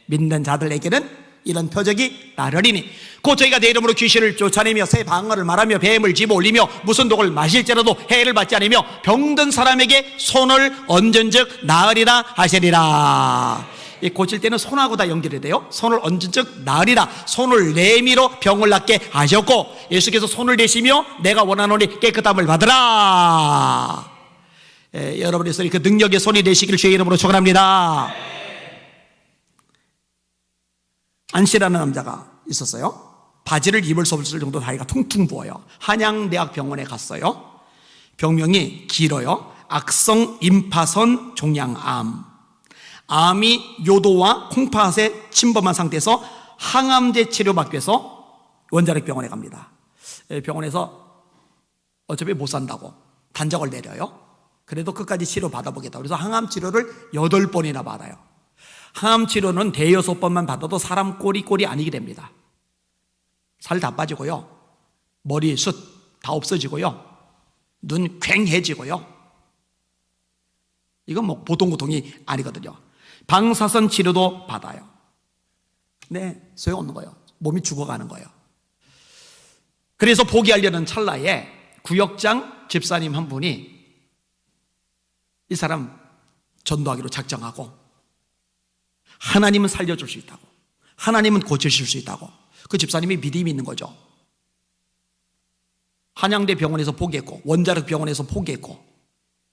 Speaker 1: 믿는 자들에게는 이런 표적이 나르리니 곧 저희가 내 이름으로 귀신을 쫓아내며 새 방언을 말하며 뱀을 집어 올리며 무슨 독을 마실지라도 해를 받지 않으며 병든 사람에게 손을 얹은즉 나으리라 하시리라. 고칠 때는 손하고 다 연결이 돼요. 손을 얹은즉 나으리라. 손을 내밀어 병을 낫게 하셨고 예수께서 손을 내시며 내가 원하노니 깨끗함을 받으라. 여러분의 손이 그 능력의 손이 되시기를 주의 이름으로 축원합니다. 안씨라는 남자가 있었어요. 바지를 입을 수 없을 정도 다리가 퉁퉁 부어요. 한양대학병원에 갔어요. 병명이 길어요. 악성 임파선 종양암. 암이 요도와 콩팥에 침범한 상태에서 항암제 치료받기 위해서 원자력 병원에 갑니다. 병원에서 어차피 못 산다고 단정을 내려요. 그래도 끝까지 치료 받아보겠다. 그래서 항암 치료를 8번이나 받아요. 항암 치료는 대여섯 번만 받아도 사람 꼴이 아니게 됩니다. 살 다 빠지고요, 머리 숱 다 없어지고요, 눈 괭해지고요. 이건 뭐 보통 고통이 아니거든요. 방사선 치료도 받아요. 네, 소용없는 거예요. 몸이 죽어가는 거예요. 그래서 포기하려는 찰나에 구역장 집사님 한 분이 이 사람 전도하기로 작정하고, 하나님은 살려줄 수 있다고, 하나님은 고치실 수 있다고, 그 집사님이 믿음이 있는 거죠. 한양대 병원에서 포기했고, 원자력 병원에서 포기했고,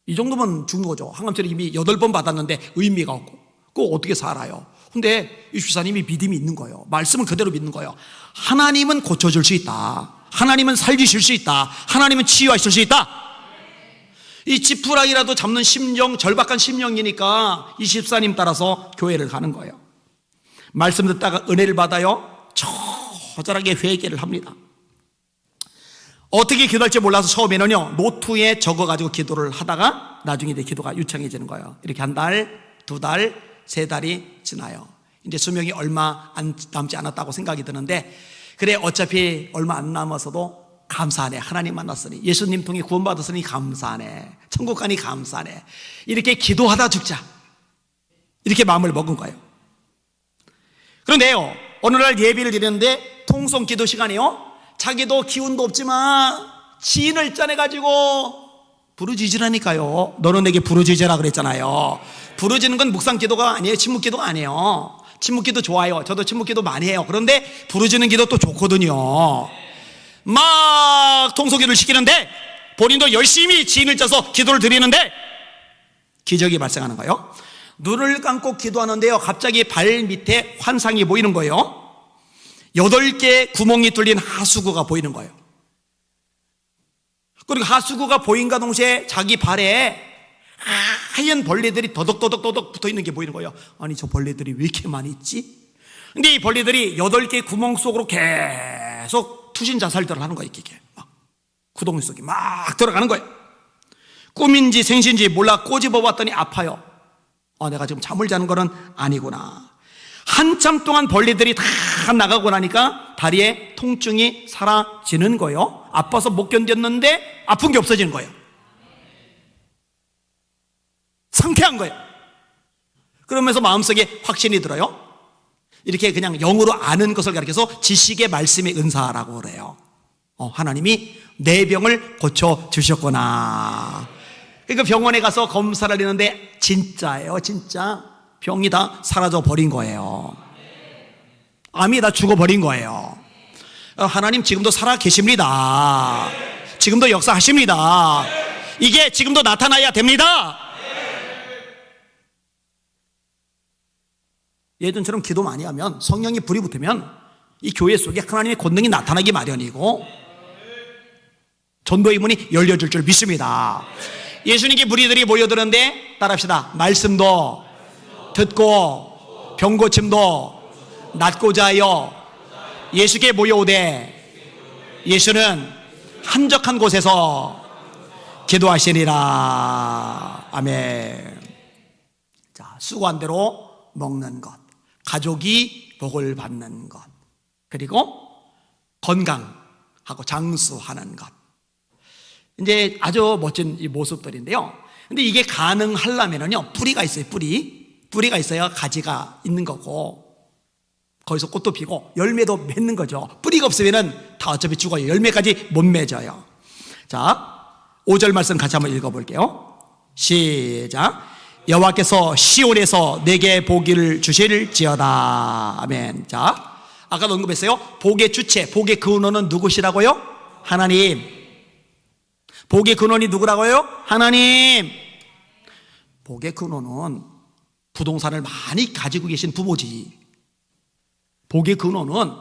Speaker 1: 이 정도면 죽는 거죠. 항암치료 이미 8번 받았는데 의미가 없고, 그거 어떻게 살아요? 근데 이 집사님이 믿음이 있는 거예요. 말씀을 그대로 믿는 거예요. 하나님은 고쳐줄 수 있다, 하나님은 살리실 수 있다, 하나님은 치유하실 수 있다. 이 지푸라기라도 잡는 심령, 절박한 심령이니까 이 집사님 따라서 교회를 가는 거예요. 말씀 듣다가 은혜를 받아요. 처절하게 회개를 합니다. 어떻게 기도할지 몰라서 처음에는요, 노트에 적어가지고 기도를 하다가 나중에 이제 기도가 유창해지는 거예요. 이렇게 1달, 2달, 3달이 지나요. 이제 수명이 얼마 남지 않았다고 생각이 드는데, 그래 어차피 얼마 안 남아서도 감사하네, 하나님 만났으니, 예수님 통해 구원받았으니 감사하네, 천국 가니 감사하네, 이렇게 기도하다 죽자, 이렇게 마음을 먹은 거예요. 그런데요, 어느 날 예배를 드렸는데 통성 기도 시간이요, 자기도 기운도 없지만 지인을 짜내가지고 부르짖으라니까요. 너는 내게 부르짖으라 그랬잖아요. 부르짖는 건 묵상 기도가 아니에요. 침묵 기도가 아니에요. 침묵 기도 좋아요. 저도 침묵 기도 많이 해요. 그런데 부르짖는 기도 또 좋거든요. 막 통성기도를 시키는데 본인도 열심히 지인을 짜서 기도를 드리는데 기적이 발생하는 거예요. 눈을 감고 기도하는데요, 갑자기 발 밑에 환상이 보이는 거예요. 8개 구멍이 뚫린 하수구가 보이는 거예요. 그리고 하수구가 보인과 동시에 자기 발에 하얀 벌레들이 더덕더덕 붙어 있는 게 보이는 거예요. 아니, 저 벌레들이 왜 이렇게 많이 있지? 근데 이 벌레들이 8개 구멍 속으로 계속 투신 자살들을 하는 거예요. 이렇게 막 구덩이 속에 막 들어가는 거예요. 꿈인지 생신지 몰라 꼬집어 봤더니 아파요. 내가 지금 잠을 자는 거는 아니구나. 한참 동안 벌레들이 다 나가고 나니까 다리에 통증이 사라지는 거예요. 아파서 못 견뎠는데 아픈 게 없어지는 거예요. 상쾌한 거예요. 그러면서 마음속에 확신이 들어요. 이렇게 그냥 영으로 아는 것을 가리켜서 지식의 말씀의 은사라고 그래요. 하나님이 내 병을 고쳐주셨구나. 그러니까 병원에 가서 검사를 했는데 진짜예요. 진짜 병이 다 사라져 버린 거예요. 암이 다 죽어버린 거예요. 하나님 지금도 살아 계십니다. 지금도 역사하십니다. 이게 지금도 나타나야 됩니다. 예전처럼 기도 많이 하면, 성령이 불이 붙으면 이 교회 속에 하나님의 권능이 나타나기 마련이고 전도의 문이 열려줄 줄 믿습니다. 예수님께 무리들이 모여드는데 따라합시다. 말씀도 듣고 병고침도 낫고자 하여 예수께 모여오되 예수는 한적한 곳에서 기도하시니라. 아멘. 자, 수고한 대로 먹는 것, 가족이 복을 받는 것, 그리고 건강하고 장수하는 것. 이제 아주 멋진 이 모습들인데요. 근데 이게 가능하려면요, 뿌리가 있어요. 뿌리가 있어야 가지가 있는 거고, 거기서 꽃도 피고 열매도 맺는 거죠. 뿌리가 없으면은 다 어차피 죽어요. 열매까지 못 맺어요. 자, 5절 말씀 같이 한번 읽어볼게요. 시작. 여호와께서 시온에서 내게 복을 주실지어다. 아멘. 자, 아까도 언급했어요. 복의 주체, 복의 근원은 누구시라고요? 하나님. 복의 근원이 누구라고요? 하나님. 복의 근원은 부동산을 많이 가지고 계신 부모지. 복의 근원은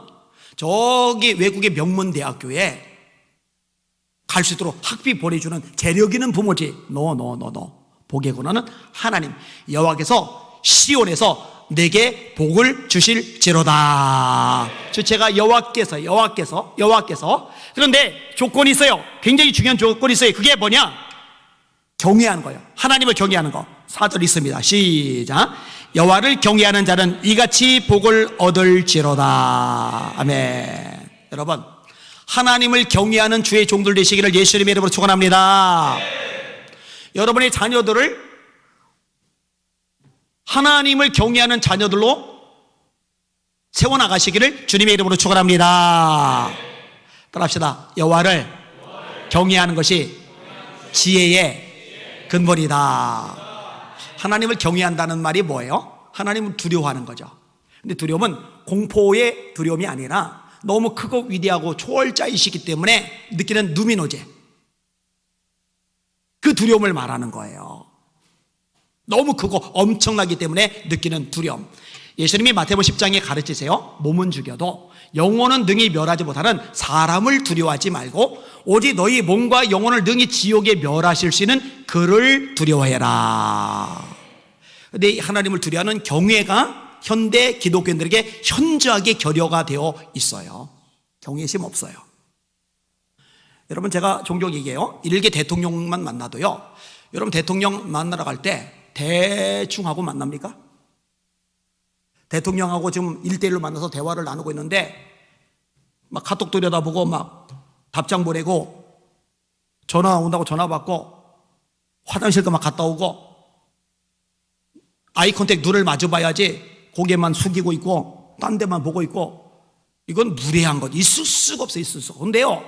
Speaker 1: 저기 외국의 명문대학교에 갈 수 있도록 학비 보내주는 재력 있는 부모지. 노. 복의 근원은 하나님. 여호와께서 시온에서 내게 복을 주실지로다. 주체가 여호와께서. 그런데 조건이 있어요. 굉장히 중요한 조건이 있어요. 그게 뭐냐? 경외하는 거예요. 하나님을 경외하는 거. 4절 있습니다. 시작. 여호와를 경외하는 자는 이같이 복을 얻을지로다. 아멘. 여러분, 하나님을 경외하는 주의 종들 되시기를 예수님의 이름으로 축원합니다. 여러분의 자녀들을 하나님을 경외하는 자녀들로 세워나가시기를 주님의 이름으로 축원합니다. 따라합시다. 여호와를 경외하는 것이 지혜의 근본이다. 하나님을 경외한다는 말이 뭐예요? 하나님을 두려워하는 거죠. 근데 두려움은 공포의 두려움이 아니라 너무 크고 위대하고 초월자이시기 때문에 느끼는 누미노제, 그 두려움을 말하는 거예요. 너무 크고 엄청나기 때문에 느끼는 두려움. 예수님이 마태복음 10장에 가르치세요. 몸은 죽여도 영혼은 능히 멸하지 못하는 사람을 두려워하지 말고 오직 너희 몸과 영혼을 능히 지옥에 멸하실 수 있는 그를 두려워해라. 근데 하나님을 두려워하는 경외가 현대 기독교인들에게 현저하게 결여가 되어 있어요. 경외심 없어요. 여러분, 제가 종종 얘기해요. 일개 대통령만 만나도요, 여러분 대통령 만나러 갈 때 대충 하고 만납니까? 대통령하고 지금 1대1로 만나서 대화를 나누고 있는데 막 카톡 들여다보고 막 답장 보내고 전화 온다고 전화 받고 화장실도 막 갔다 오고 아이 컨택 눈을 마주 봐야지 고개만 숙이고 있고 딴 데만 보고 있고, 이건 무례한 것. 있을 수가 없어요. 있을 수가. 근데요,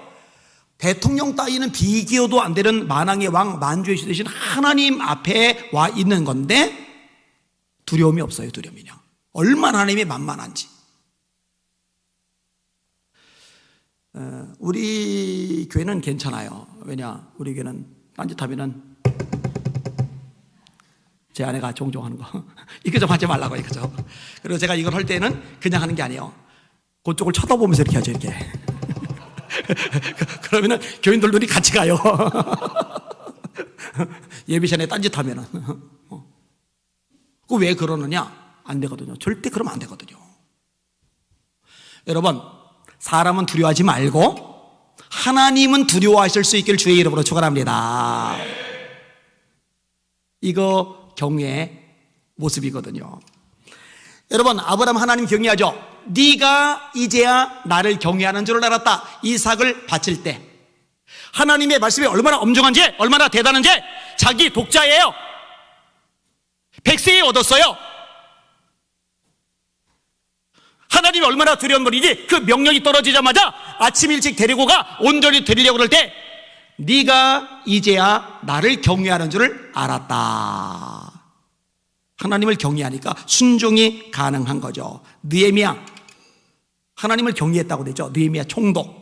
Speaker 1: 대통령 따위는 비교도 안 되는 만왕의 왕 만주의 주 되신 하나님 앞에 와 있는 건데 두려움이 없어요. 두려움이냐. 얼마나 하나님이 만만한지. 우리 교회는 괜찮아요. 왜냐, 우리 교회는 딴짓하면은 제 아내가 종종 하는 거 이거 좀 하지 말라고, 이거 좀. 그리고 제가 이걸 할 때는 그냥 하는 게 아니에요. 그쪽을 쳐다보면서 이렇게 하죠, 이렇게. 그러면은 교인들 눈이 같이 가요. 예배 시간에 딴짓하면은. 그 왜 그러느냐? 안 되거든요. 절대 그러면 안 되거든요. 여러분, 사람은 두려워하지 말고 하나님은 두려워하실 수 있기를 주의 이름으로 축원합니다. 이거 경외의 모습이거든요. 여러분, 아브라함 하나님 경외하죠. 네가 이제야 나를 경외하는 줄을 알았다. 이삭을 바칠 때 하나님의 말씀이 얼마나 엄중한지, 얼마나 대단한지 자기 독자예요. 100세에 얻었어요. 하나님이 얼마나 두려운 분이지. 그 명령이 떨어지자마자 아침 일찍 데리고 가 온전히 드리려고 그럴 때 네가 이제야 나를 경외하는 줄을 알았다. 하나님을 경외하니까 순종이 가능한 거죠. 느헤미야 하나님을 경외했다고 되죠. 느헤미야 총독.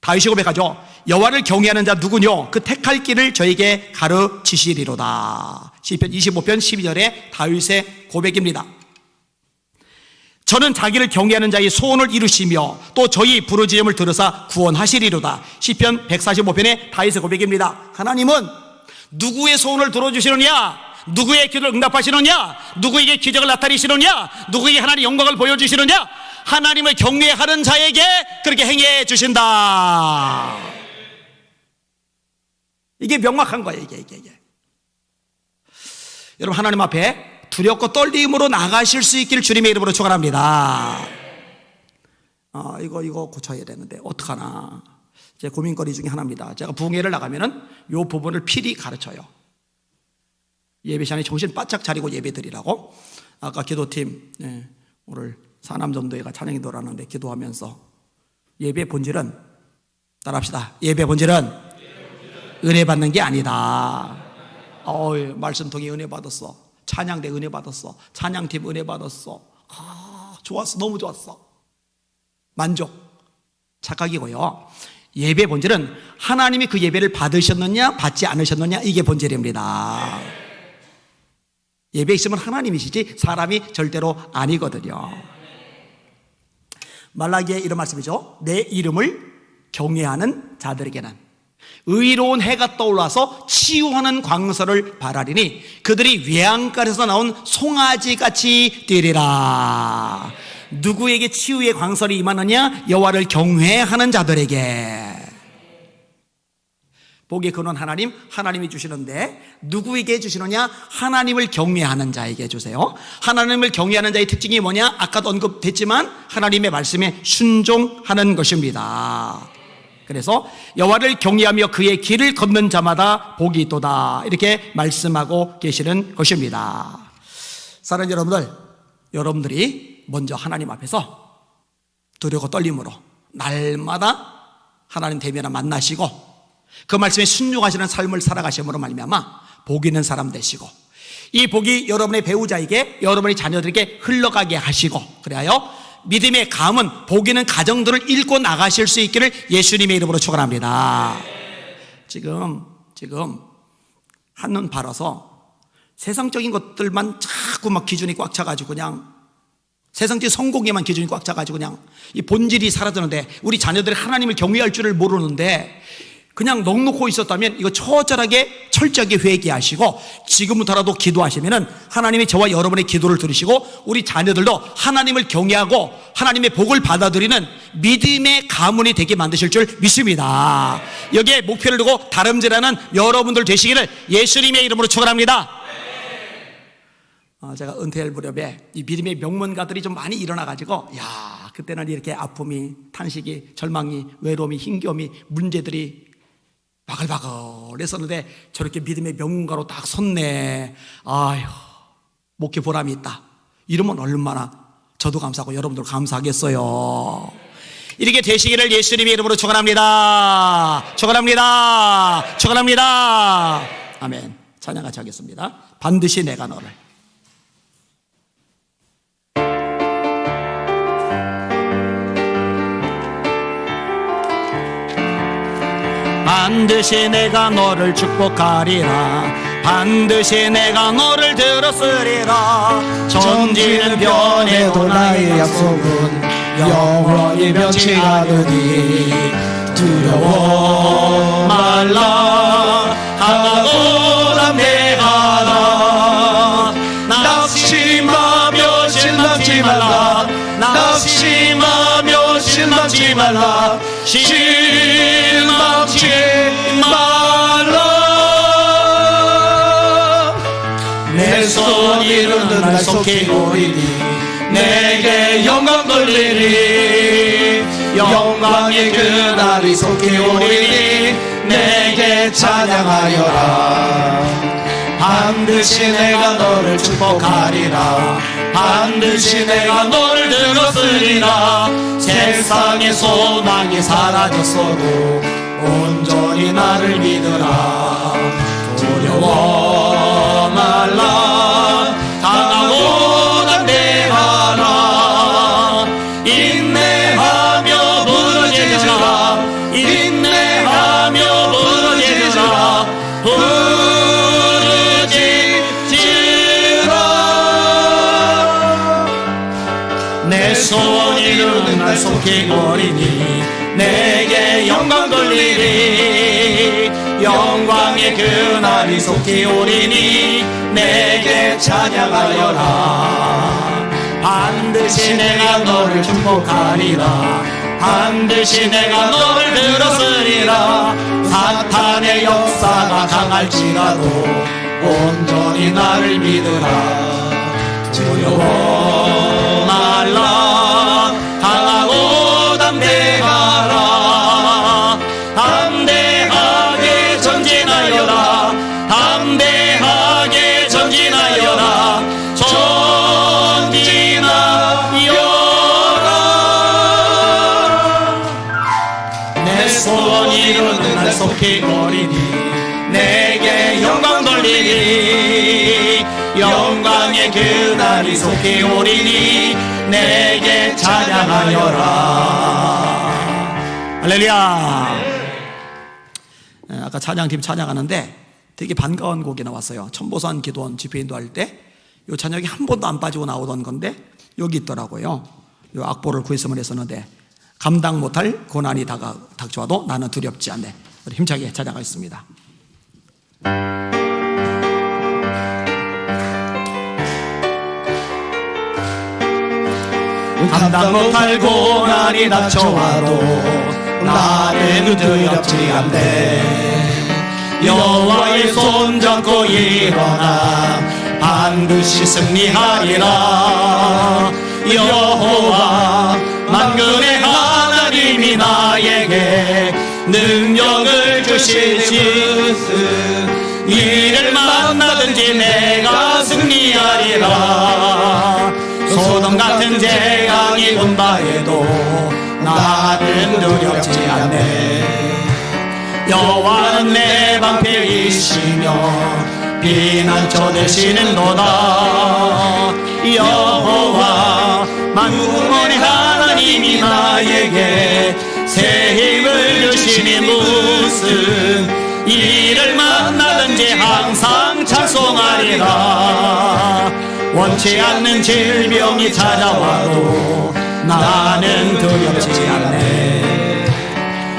Speaker 1: 다윗이 고백하죠. 여호와를 경외하는 자 누구뇨? 그 택할 길을 저에게 가르치시리로다. 시편 25편 12절에 다윗의 고백입니다. 저는 자기를 경외하는 자의 소원을 이루시며 또 저희 부르짖음을 들으사 구원하시리로다. 시편 145편의 다윗의 고백입니다. 하나님은 누구의 소원을 들어주시느냐? 누구의 기도를 응답하시느냐? 누구에게 기적을 나타내시느냐? 누구에게 하나님의 영광을 보여주시느냐? 하나님을 경외하는 자에게 그렇게 행해 주신다. 이게 명확한 거예요. 이게. 여러분, 하나님 앞에 두렵고 떨림으로 나가실 수 있기를 주님의 이름으로 축원합니다. 이거 고쳐야 되는데 어떡하나. 제 고민거리 중에 하나입니다. 제가 부흥회를 나가면은 이 부분을 필히 가르쳐요. 예배 시간에 정신 바짝 차리고 예배 드리라고. 아까 기도팀, 오늘 사남전도회가 찬양기도라는데 기도하면서 예배 본질은, 따라합시다. 예배 본질은 은혜 받는 게 아니다. 말씀 통해 은혜 받았어. 찬양대 은혜 받았어. 찬양팀 은혜 받았어. 좋았어. 너무 좋았어. 만족. 착각이고요. 예배 본질은 하나님이 그 예배를 받으셨느냐 받지 않으셨느냐, 이게 본질입니다. 예배 있으면 하나님이시지 사람이 절대로 아니거든요. 말라기에 이런 말씀이죠. 내 이름을 경외하는 자들에게는 의로운 해가 떠올라서 치유하는 광서를 발하리니 그들이 외양간에서 나온 송아지같이 뛰리라. 누구에게 치유의 광설이 임하느냐? 여호와를 경외하는 자들에게. 복의 근원 하나님, 하나님이 주시는데 누구에게 주시느냐? 하나님을 경외하는 자에게 주세요. 하나님을 경외하는 자의 특징이 뭐냐? 아까도 언급됐지만 하나님의 말씀에 순종하는 것입니다. 그래서 여호와를 경외하며 그의 길을 걷는 자마다 복이 있도다, 이렇게 말씀하고 계시는 것입니다. 사랑하는 여러분들, 여러분들이 먼저 하나님 앞에서 두려고 떨림으로 날마다 하나님 대면을 만나시고 그 말씀에 순종하시는 삶을 살아가심으로 말미암아 복 있는 사람 되시고, 이 복이 여러분의 배우자에게, 여러분의 자녀들에게 흘러가게 하시고, 그래야 믿음의 가문, 복 있는 가정들을 읽고 나가실 수 있기를 예수님의 이름으로 축원합니다. 지금 한눈 팔아서 세상적인 것들만 자꾸 막 기준이 꽉 차가지고 그냥 세상적인 성공에만 기준이 꽉 차가지고 그냥 이 본질이 사라졌는데, 우리 자녀들이 하나님을 경외할 줄을 모르는데 그냥 넋놓고 있었다면 이거 처절하게 철저하게 회개하시고 지금부터라도 기도하시면은 하나님이 저와 여러분의 기도를 들으시고 우리 자녀들도 하나님을 경외하고 하나님의 복을 받아들이는 믿음의 가문이 되게 만드실 줄 믿습니다. 여기에 목표를 두고 다름질하는 여러분들 되시기를 예수님의 이름으로 축원합니다. 제가 은퇴할 무렵에 이 믿음의 명문가들이 좀 많이 일어나가지고, 야, 그때는 이렇게 아픔이, 탄식이, 절망이, 외로움이, 힘겨움이, 문제들이 바글바글 했었는데 저렇게 믿음의 명문가로 딱 섰네. 아휴, 목회 보람이 있다. 이러면 얼마나 저도 감사하고 여러분들 감사하겠어요. 이렇게 되시기를 예수님의 이름으로 축원합니다. 축원합니다. 축원합니다. 아멘. 찬양 같이 하겠습니다. 반드시 내가 너를. 반드시 내가 너를 축복하리라. 반드시 내가 너를 들었으리라. 천지는 변해도 나의 약속은 영원히 변치 않으니 두려워 말라. 강하고 담대하라. 낙심하며 실망치 말라. 낙심하며 실망치 말라. 실망치 말라. 내 손 이루는 날 속히 오리니 내게 영광 돌리리. 영광의 그날이 속히 오리니 내게 찬양하여라. 반드시 내가 너를 축복하리라. 반드시 내가 너를 들었으리라. 세상의 소망이 사라졌어도 온전히 나를 믿으라. 두려워 말라. 강하고 담대하라. 인내하며 부르짖으라. 인내하며 부르짖으라. 내 소원 이루는 날 속히 오리니 내게 영광 돌리리. 영광의 그날이 속히 오리니 내게 찬양하여라. 반드시 내가 너를 축복하리라. 반드시 내가 너를 들었으리라. 사탄의 역사가 강할지라도 온전히 나를 믿으라. 두려워 말라. 강하고 담대하라. 담대하게 전진하여라. 담대하게 전진하여라. 전진하여라. 내 소원 이루는 날 속히 오리니 내게 영광 돌리리. 영광의 그날이 속히 오리니 내게 찬양하여라. 할렐루야. 아까 찬양팀 찬양하는데 되게 반가운 곡이 나왔어요. 천보산 기도원 집회인도 할 때 이 찬양이 한 번도 안 빠지고 나오던 건데 여기 있더라고요. 이 악보를 구했으면 했었는데 감당 못할 고난이 닥쳐와도 나는 두렵지 않네. 우리 힘차게 찬양하겠습니다. 감당 못할 고난이 닥쳐와도 나는 두렵지 않네. 여호와의 손잡고 일어나 반드시 승리하리라. 여호와 만군의 하나님이 나에게 능력을 주시지. 이를 만나든지 내가 승리하리라. 소돔 같은 재앙이 온다 해도 나는 두렵지 않네. 여호와는 내 방패이시며 피난처 되시는도다. 여호와 만군의 하나님이 나에게 새 힘을 주시니 무슨 일을 만나든지 항상 찬송하리라. 원치 않는 질병이 찾아와도 나는 두렵지 않네.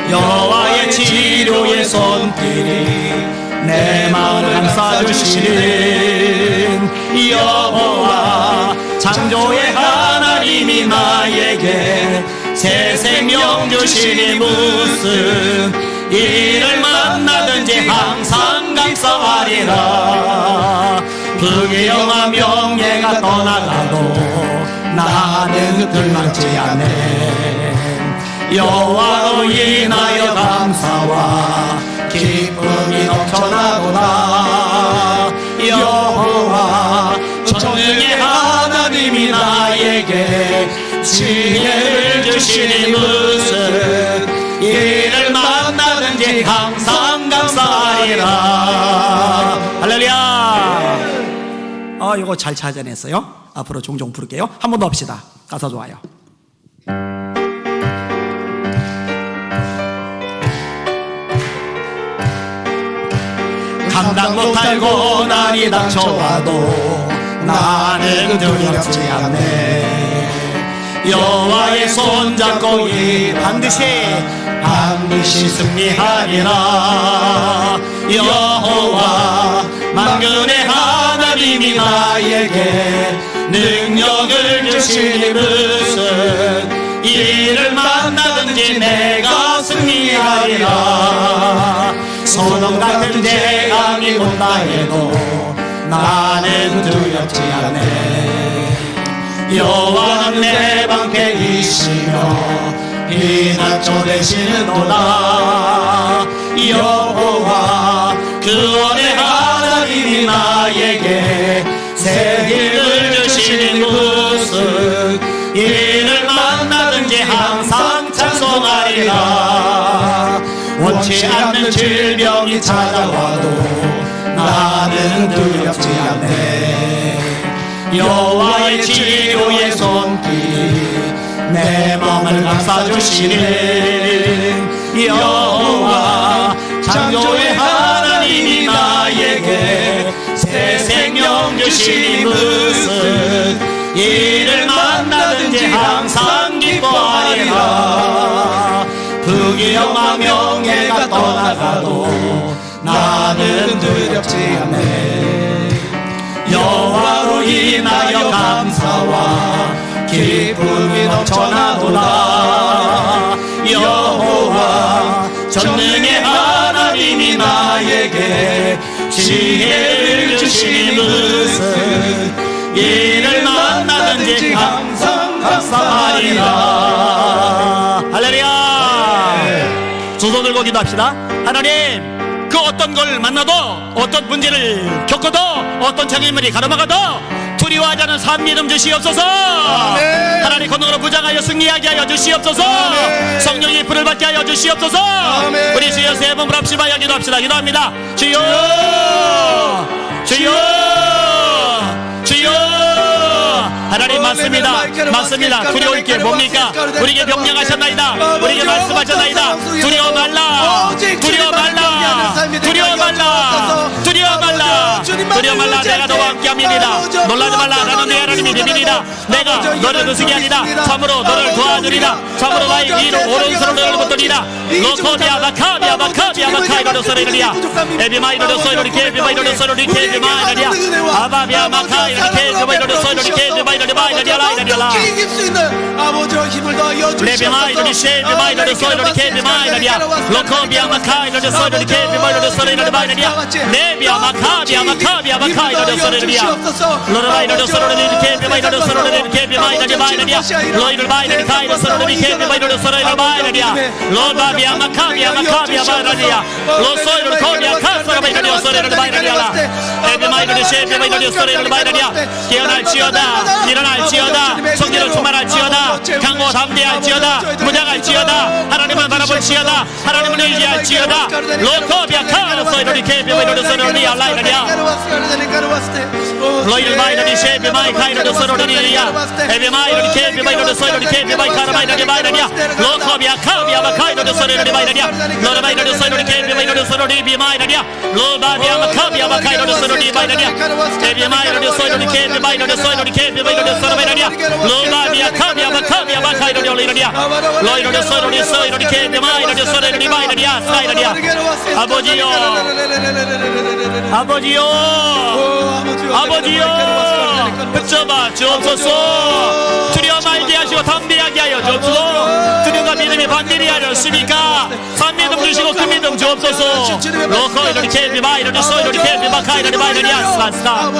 Speaker 1: 여호와의 치료의 손길이 내 마음을 감싸주시는 여호와 창조의 하나님이 나에게 새 생명 주시니 무슨 일을 만나든지 항상 감사하리라. 불경한 명예가 떠나가도 나는 불만치 않네. 여호와로 인하여 감사와 기쁨이 넘쳐나도다. 여호와 전능의 하나님이 나에게 지혜를 주시니 무슨 일을 만나든지 항상 감사하리라. 할렐루야. 이거 잘 찾아냈어요. 앞으로 종종 부를게요. 한 번 더 합시다. 가사 좋아요. 감당 못할 고난이 닥쳐와도 나는 두렵지 않네. 여호와의 손잡고 반드시 승리하리라. 여호와 만군의 하나님이 나에게 능력을 주시니 무슨 일을 만나든지 내가 승리하리라. 소돔 같은 재앙이 온다 해도 나는 두렵지 않네. 여호와는 내 방패이시며 피난처 되시는도다. 여호와 구원의 하나님이 나에게 새 힘을 주시니 무슨 일을 만나든지 항상 찬송하리라. 원치 않는 질병이 찾아와도 나는 두렵지 않네. 여호와의 치료의 손길이 내 마음을 감싸주시는 여호와 창조의 하나님이 나에게 새 생명 주시니 무슨 일을 만나든지 항상 기뻐하리라. 부귀영화 명예가 떠나가도 나는 두렵지 않네. 여호와로 인하여 감사와 기쁨이 넘쳐나도다. 여호와 전능의 하나님이 나에게 지혜를 주시니 무슨 일을 만나든지 항상 감사하리라. 할렐루야. 두 손 들고 기도합시다. 하나님, 그 어떤 걸 만나도, 어떤 문제를 겪어도, 어떤 장애물이 가로막아도 두려워하지 않은 삶 믿음 주시옵소서. 아멘. 하나님 권능으로 부장하여 승리하게 하여 주시옵소서. 아멘. 성령의 불을 받게 하여 주시옵소서. 아멘. 우리 주여 세 번 불합시다. 기도합시다. 기도합니다. 주여, 주여, 주여. 하나님 맞습니다. 맞습니다. 두려울 게 뭡니까? 우리에게 명령하셨나이다. 우리에게 말씀하셨나이다. 두려워 말라. 두려워 말라. 두려워 말라. 두려워 말라. 두려워 말라. 내가 너와 함께합니다. 놀라지 말라. 나는 내 하나님이 비밀이다. 내가 너를 으스게 하리라. 참으로 너를 도와주리라. 참으로 나의 위로 오른손으로 너를 붙들리라. 로코디아 마카비아 마카비아 마카이로로 소리리야. 에비마이로로 소리리 에비마이로로 소리리 에비마이리야. 아바비아 마카이로리 에비마이로로 소리리 에비마이로리 마이리야 라이리야. 레비마이로리 쉐비마이로로 소리리 에비마이리야. 로코비아 마카이로로 소리리 에비마이로로 소리리 마이리야. 레비아 마카비아 마카비아 마카이로로 소리리야. 로라이로로 소리리 에비마이로로 소리리 에비마이리야 마이리야. 로이를 마이리야 카이로 소리리 에비마이로로 소리리 마이리야. 로바비아 마카비아 마카비아 마이리야. 로소이로 코비아 카스라 마이리야 소리리 마이리야. 에비마이로리 쉐비마이로로 소리리 마이리야. 깨어날지어다 일어날지어다 성기를 충만할지어다 강고 담대할지어다 무장할지어다 하나님을 바라볼지어다 하나님을 의지할지어다 로코비아 카르소이로리 케비마이로리 소리리 알라이리야. 로이를 마이로리 쉐비마이 카이로리 소리리야. 에비마이로리 케비마이로리 소리리 케비마이 카르마이로리 마이리야. 로코비아 카비아 마카이로리 소리리 마이리야. 로라마이로리 소리리 케비마이로리 소리리 비마이리야. 로바비아 마카비아 마카이로리 소리리 마이리야. 에비마이로리 소리리 케비마이로리 소리리 케비마이로리 소리리야. 로바비아 카비아 마카비아 마카이로리 올리리야. 로이로리 소리리 소리리 케비마이로리 소리리 마이리야 사이리야. 아버지요 아버지요 아버지요 붙잡아 주옵소서. 두려워 말게 하시고 담대하게 하여 주옵소서. 두려움과 믿음이 반대리 하셨습니까? 산믿음 주시고 큰 믿음 주옵소서. 로코 이렇게 케비마 이렇게 소 이렇게 케비마 카이로리 마이로리야 스마스타.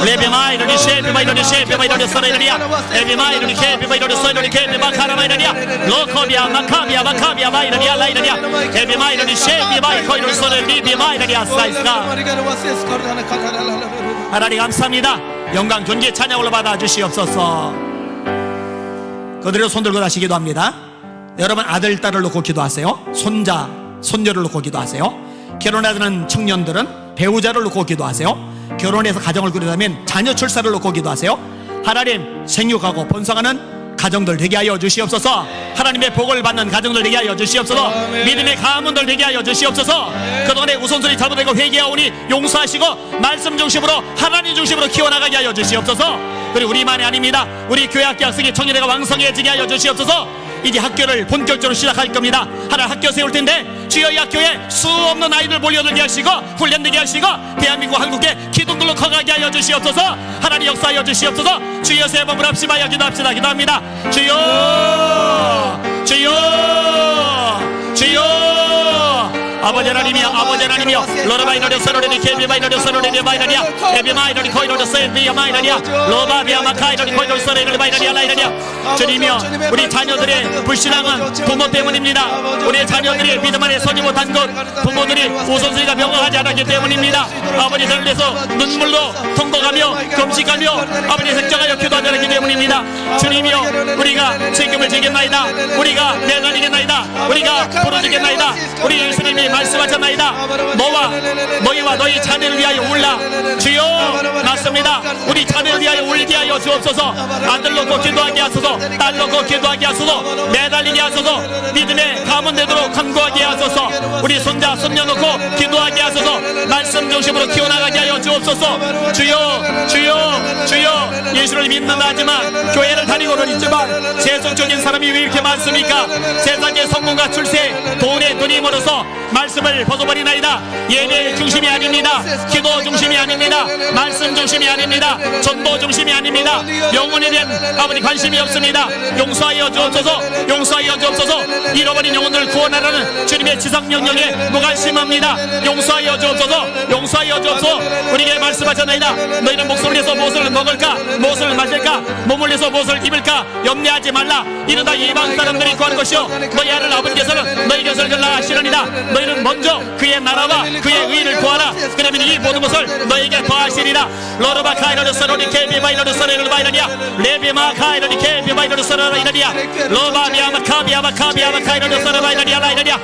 Speaker 1: 레비마 이렇게 쉐비마 이렇게 쉐비마 이렇게 소리리야. 에비마 이렇게 케비마 이렇게 소 이렇게 케비마 카라마이로리야. 로코비아 마카비아 마카비아 마이로리야 라이로리야. 에비마 이렇게 쉐비마 이렇게 소리리 비마이로리야 스마스타. 하나님 감사합니다. 영광 존귀 찬양 올라받아 주시옵소서. 그대로 손 들고 다시 기도합니다. 여러분 아들 딸을 놓고 기도하세요. 손자 손녀를 놓고 기도하세요. 결혼하는 청년들은 배우자를 놓고 기도하세요. 결혼해서 가정을 꾸리려면 자녀 출산을 놓고 기도하세요. 하나님 생육하고 번성하는 가정들 되게 하여 주시옵소서. 하나님의 복을 받는 가정들 되게 하여 주시옵소서. 믿음의 가문들 되게 하여 주시옵소서. 그동안에 우선순위 잘못되고 회개하오니 용서하시고 말씀 중심으로 하나님 중심으로 키워나가게 하여 주시옵소서. 그리고 우리만이 아닙니다. 우리 교회 학교 학생이 청년회가 왕성해지게 하여 주시옵소서. 이제 학교를 본격적으로 시작할 겁니다. 하나 학교 세울 텐데 주여 이 학교에 수 없는 아이들 몰려들게 하시고 훈련되게 하시고 대한민국 한국에 기둥들로 커가게 하여 주시옵소서. 하나님 역사하여 주시옵소서. 주여 세 번 불합심하여 기도합시다. 기도합니다. 주여 주여 주여 아버지 하나님이여 아버지 하나님이여 로라바이너리 서로레리 케비바이너리 서로레리 바이너리야. 에비마이너리 코이너리 세비야 마이너리야. 로바비아 마카이너리 코이너리 서로레리 바이너리야 라이너리야. 주님이여 우리 자녀들의 불신앙은 부모 때문입니다. 우리 자녀들이 믿음 안에 서지 못한 것 부모들이 우선순위가 명확하지 않았기 때문입니다. 아버지 저를 위해서 눈물로 통곡하며 금식하며 아버지 색정하여 기도하지 않았기 때문입니다. 주님이여 우리가 책임을 지겠나이다. 우리가 내달리겠나이다. 우리가 부르짖겠나이다. 우리 예수님이 말씀하셨나이다. 너희와 너희 자녀를 위하여 울라. 주여 맞습니다. 우리 자녀를 위하여 울게 하여 주옵소서. 아들 놓고 기도하게 하소서. 딸 놓고 기도하게 하소서. 매달리게 하소서. 믿음의 가문 되도록 간구하게 하소서. 우리 손자 손녀 놓고 기도하게 하소서. 말씀 중심으로 키워나가게 하여 주옵소서. 주여 주여 주여 예수를 믿는다 하지만 교회를 다니고는 있지만 세속적인 사람이 왜 이렇게 많습니까? 세상의 성공과 출세 돈에 눈이 멀어서 말씀을 벗어버리나이다. 예배 중심이 아닙니다. 기도 중심이 아닙니다. 말씀 중심이 아닙니다. 전도 중심이 아닙니다. 영혼에 대한 아버지 관심이 없습니다. 용서하여 주옵소서. 용서하여 주옵소서. 잃어버린 영혼들을 구원하라는 주님의 지상명령에 무관심합니다. 용서하여 주옵소서. 용서하여 주옵소서. 우리에게 말씀하셨나이다. 너희는 목숨을 위해서 무엇을 먹을까 무엇을 마실까 몸을 위해서 무엇을 입을까 염려하지 말라. 이는 다 이방 사람들이 구하는 것이요 너희 하늘 아버지께서는 너희 것을 전라 하시느니라.
Speaker 2: 너희는 먼저 그의 나라와 그의 의를 구하라. 그러면 이 모든 것을 너에게 더하시리라. 로르바 카이로르 서로니 케비바이로르 서로를 바이라니아 레비마 카이로니 케비바이로르 서로라 이라니아 로바비아마 카비아마 카비아마 카이로르 서로 바이라니아 라이라니아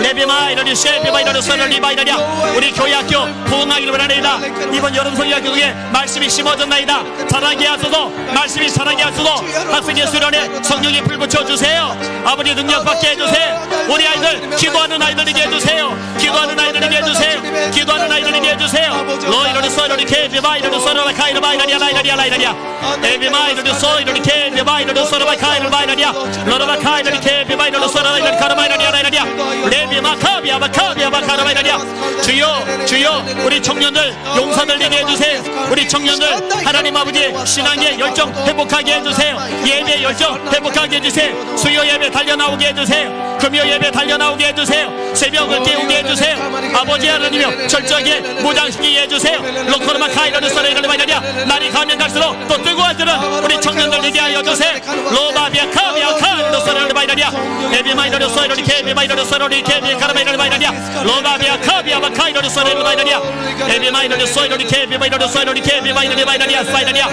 Speaker 2: 레비마 이로니 셰비바이로르 서로리 바이라니아. 우리 교회 학교 부흥하기를 원하나이다. 이번 여름 성경학교 중에 말씀이 심어졌나이다. 자라게 하소서. 말씀이 자라게 하소서. 학생의 수련에 성령이 불 붙여주세요. 아버지 능력 받게 해주세요. 우리 아이들 기도하는 아이들에게 해주세요. 기도하는 아이들에게 해주세요. 기도하는 아이들에게 해주세요. 로이로니 소이로니 케비바이로르 서로라 카이로 바이라니아 라이라니아 라이라니아 에비마이로니 소이로니 케비바이로르 서로라 카이로 바이라니아 로르바 카이로니 케비바이로르 서로라 이라니 카르바이라니아 라이라니아 레비마 카비아마 카비아마 카르바이라니아. 주여 주여 우리 청년들 용사들 되게 해주세요. 우리 청년들 하나님 아버지 신앙의 열정 회복하게 해주세요. 예배 열정 회복하게 해주세요. 수요 예배 달려나오게 해주세요. 금요 예배 달려나오게 해주세요. 새벽을 깨우게 해주세요. 아버지 하나님이여 철저하게 무장시키게 해주세요. 로코르마 카이로르 서레이를 바이라니아. 날이 가면 갈수록 또 뜨거워지는 우리 청년들 되게 하여 주세요. 로바비아 카비아 카이로르 서레이를 바이라니아 에비마이로르 소이로리 케비마이로르 서로리 케비 카르마이로르 바이라니아 로바비아 카비아마 카이로르 서레이를 바이라니아 에비마이로르 소이로리 케비마이로르 소이로리 케비마이로르 바이라니아 사이라니아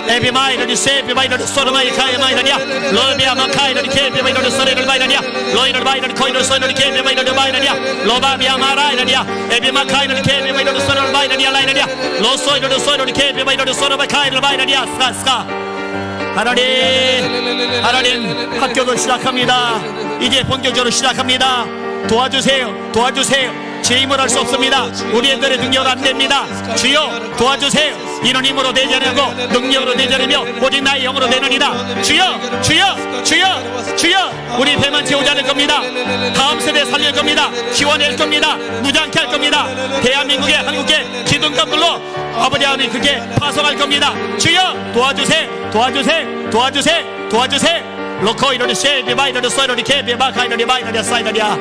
Speaker 2: 에비마이로르 세비마이로르 소르마이 카이마이라니아 로비아마 카이로르 케비마이로르 서레이를 바이라니아 로이로르 바이로르 코이로르 소이로리 케비마이로르 바이라니아 로바비아마 라이라니아 에비마 카이로르 케비마이로르 소르를 바이라니아 라이라니아 로소이로르 소이로리 케비마이로르 소르마 카이로르 바이라니아 스카스카. 하나님 학교도 시작합니다. 이제 본격적으로 시작합니다. 도와주세요. 도와주세요. 제 힘으로 할 수 없습니다. 우리 애들의 능력으로 안 됩니다. 주여 도와주세요. 이런 힘으로 되지 않고 능력으로 되지 않으며 오직 나의 영으로 되느니라. 주여 주여 주여 주여. 우리 배만 채우지 않을 겁니다. 다음 세대 살릴 겁니다. 키워낼 겁니다. 무장케 할 겁니다. 대한민국의 한국의 기둥감들로 아버지 하나님 그게 파송할 겁니다. 주여 도와주세요. 도와주세요. 도와주세요. 도와주세요. 로코 이로리 쉐비 바이러리 소이로리 케비 바카이로리 바이러리 사이러리아.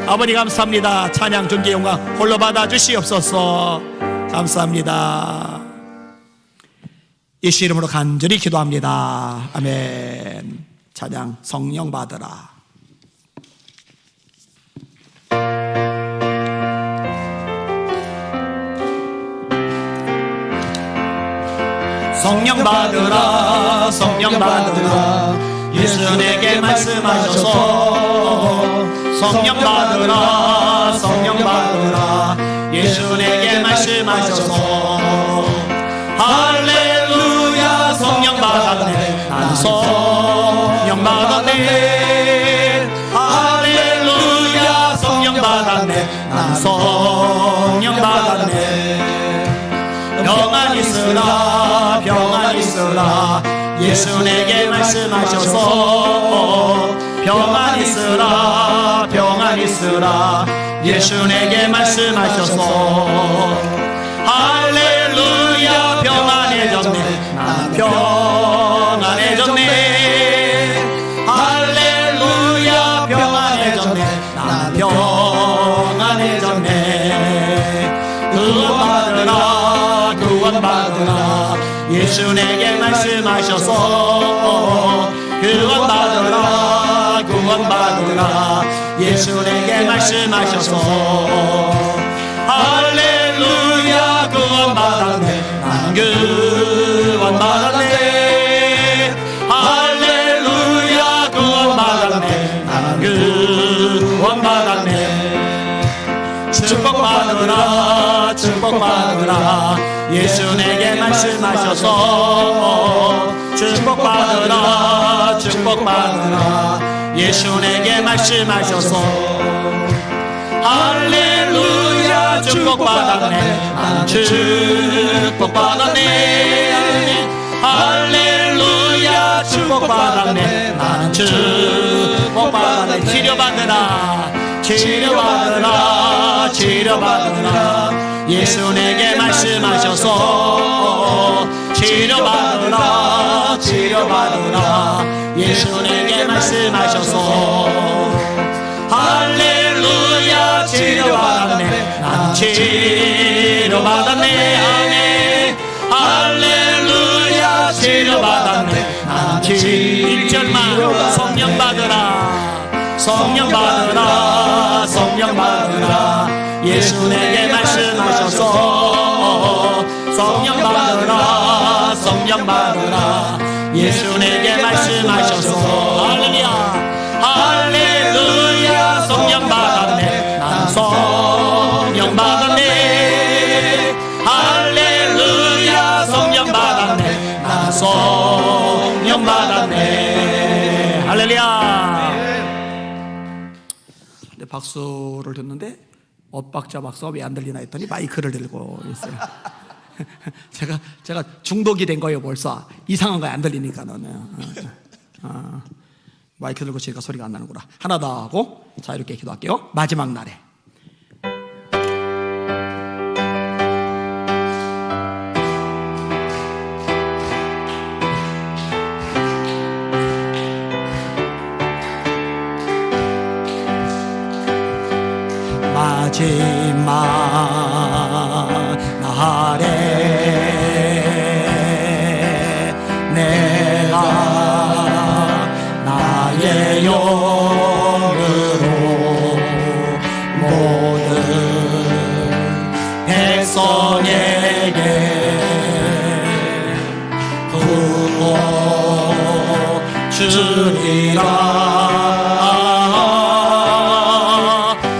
Speaker 2: 아버지 감사합니다. 찬양 존귀 영광 홀로 받아 주시옵소서. 감사합니다. 예수 이름으로 간절히 기도합니다. 아멘. 찬양 성령 받으라. 성령 받으라. 성령 받으라. 예수 내게 말씀하셔서 성령 받으라. 성령 받으라. 예수 내게 말씀하셔서 할렐루야. 성령 받았네. 난 성령 받았네. 할렐루야. 성령 받았네. 난 성령 받았네. 평안 있으라. 평안 있으라. 예수 내게 말씀하셔서 평안 있으라. 평안 있으라. 예수 내게 말씀하셔서 할렐루야. 평안해졌네. 난 평안해졌네. 할렐루야. 평안해졌네. 난 평안해졌네. 구원받으라. 구원받으라. 예수 내게 말씀하셔서 구원받으라. 구원받으라. 예수 내게 말씀하셔서 할렐루야. 구원받았네. 난 구원받았네. 할렐루야. 구원받았네. 난 구원받았네. 축복받으라. 축복받으라. 예수 내게 말씀하셔서 축복받으라. 축복받으라. 예수 내게 말씀하셔서 할렐루야. 축복받았네. 난 축복받았네. 할렐루야. 축복받았네. 나는 축복받았네. 치료받으라. 치료받으라. 치료받으라. 예수 내게 말씀하셔서 치료받으라. 치료받으라. 예수 내게 말씀하셔서 할렐루야. 치료받았네. 난 치료받았네. 아멘. 할렐루야. 치료받았네. 난 1절만 성령 받으라. 성령 받으라 성령 받으라 예수 내게 말씀하셔서 성령 받으라 성령 받으라 예수 내게 말씀하셔서 할렐루야 할렐루야 성령 받았네 난 성령 받았네 할렐루야 성령 받았네 난 성령 받았네 할렐루야.
Speaker 1: 근데 박수를 듣는데 엇박자 박수가 왜 안 들리나 했더니 마이크를 들고 있어요. 제가 중독이 된 거예요. 벌써 이상한 거에 안 들리니까 너는 마이크 들고 치니까 소리가 안 나는구나. 하나 더 하고 자 이렇게 기도할게요. 마지막 날에 마지막 날에 내가 나의 영으로 모든 백성에게 부어 주리라.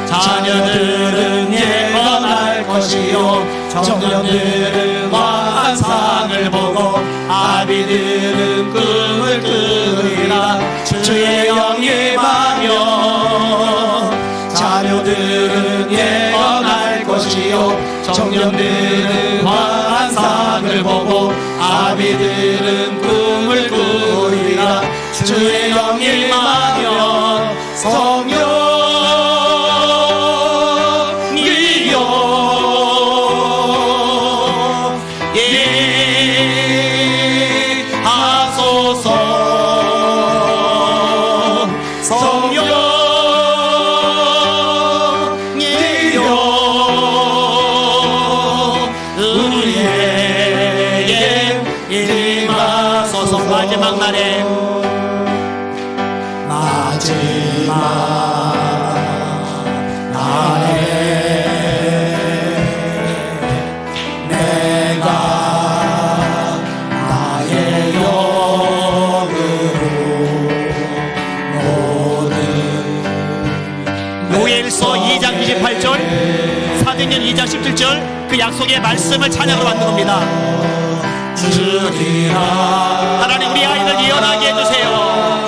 Speaker 1: 자녀들은 예언할 것이요 청년들은 환상을 보고 아비들은 꿈을 꾸리라. 주의 영이 임하며 자녀들은 예언할 것이요 청년들은 환상을 보고 아비들은 꿈을 꾸리라. 주의 영이 임하며 성령이여 하소서. 성령이여 우리에게 임하소서. 마지막 날에 내가 나의 영으로 모든
Speaker 2: 요엘서 2장 28절 사도행전 2장 17절 그 약속의 말씀을 찬양으로 만든 겁니다.
Speaker 1: 주리라.
Speaker 2: 하나님 우리 아이들 예언하게 해주세요.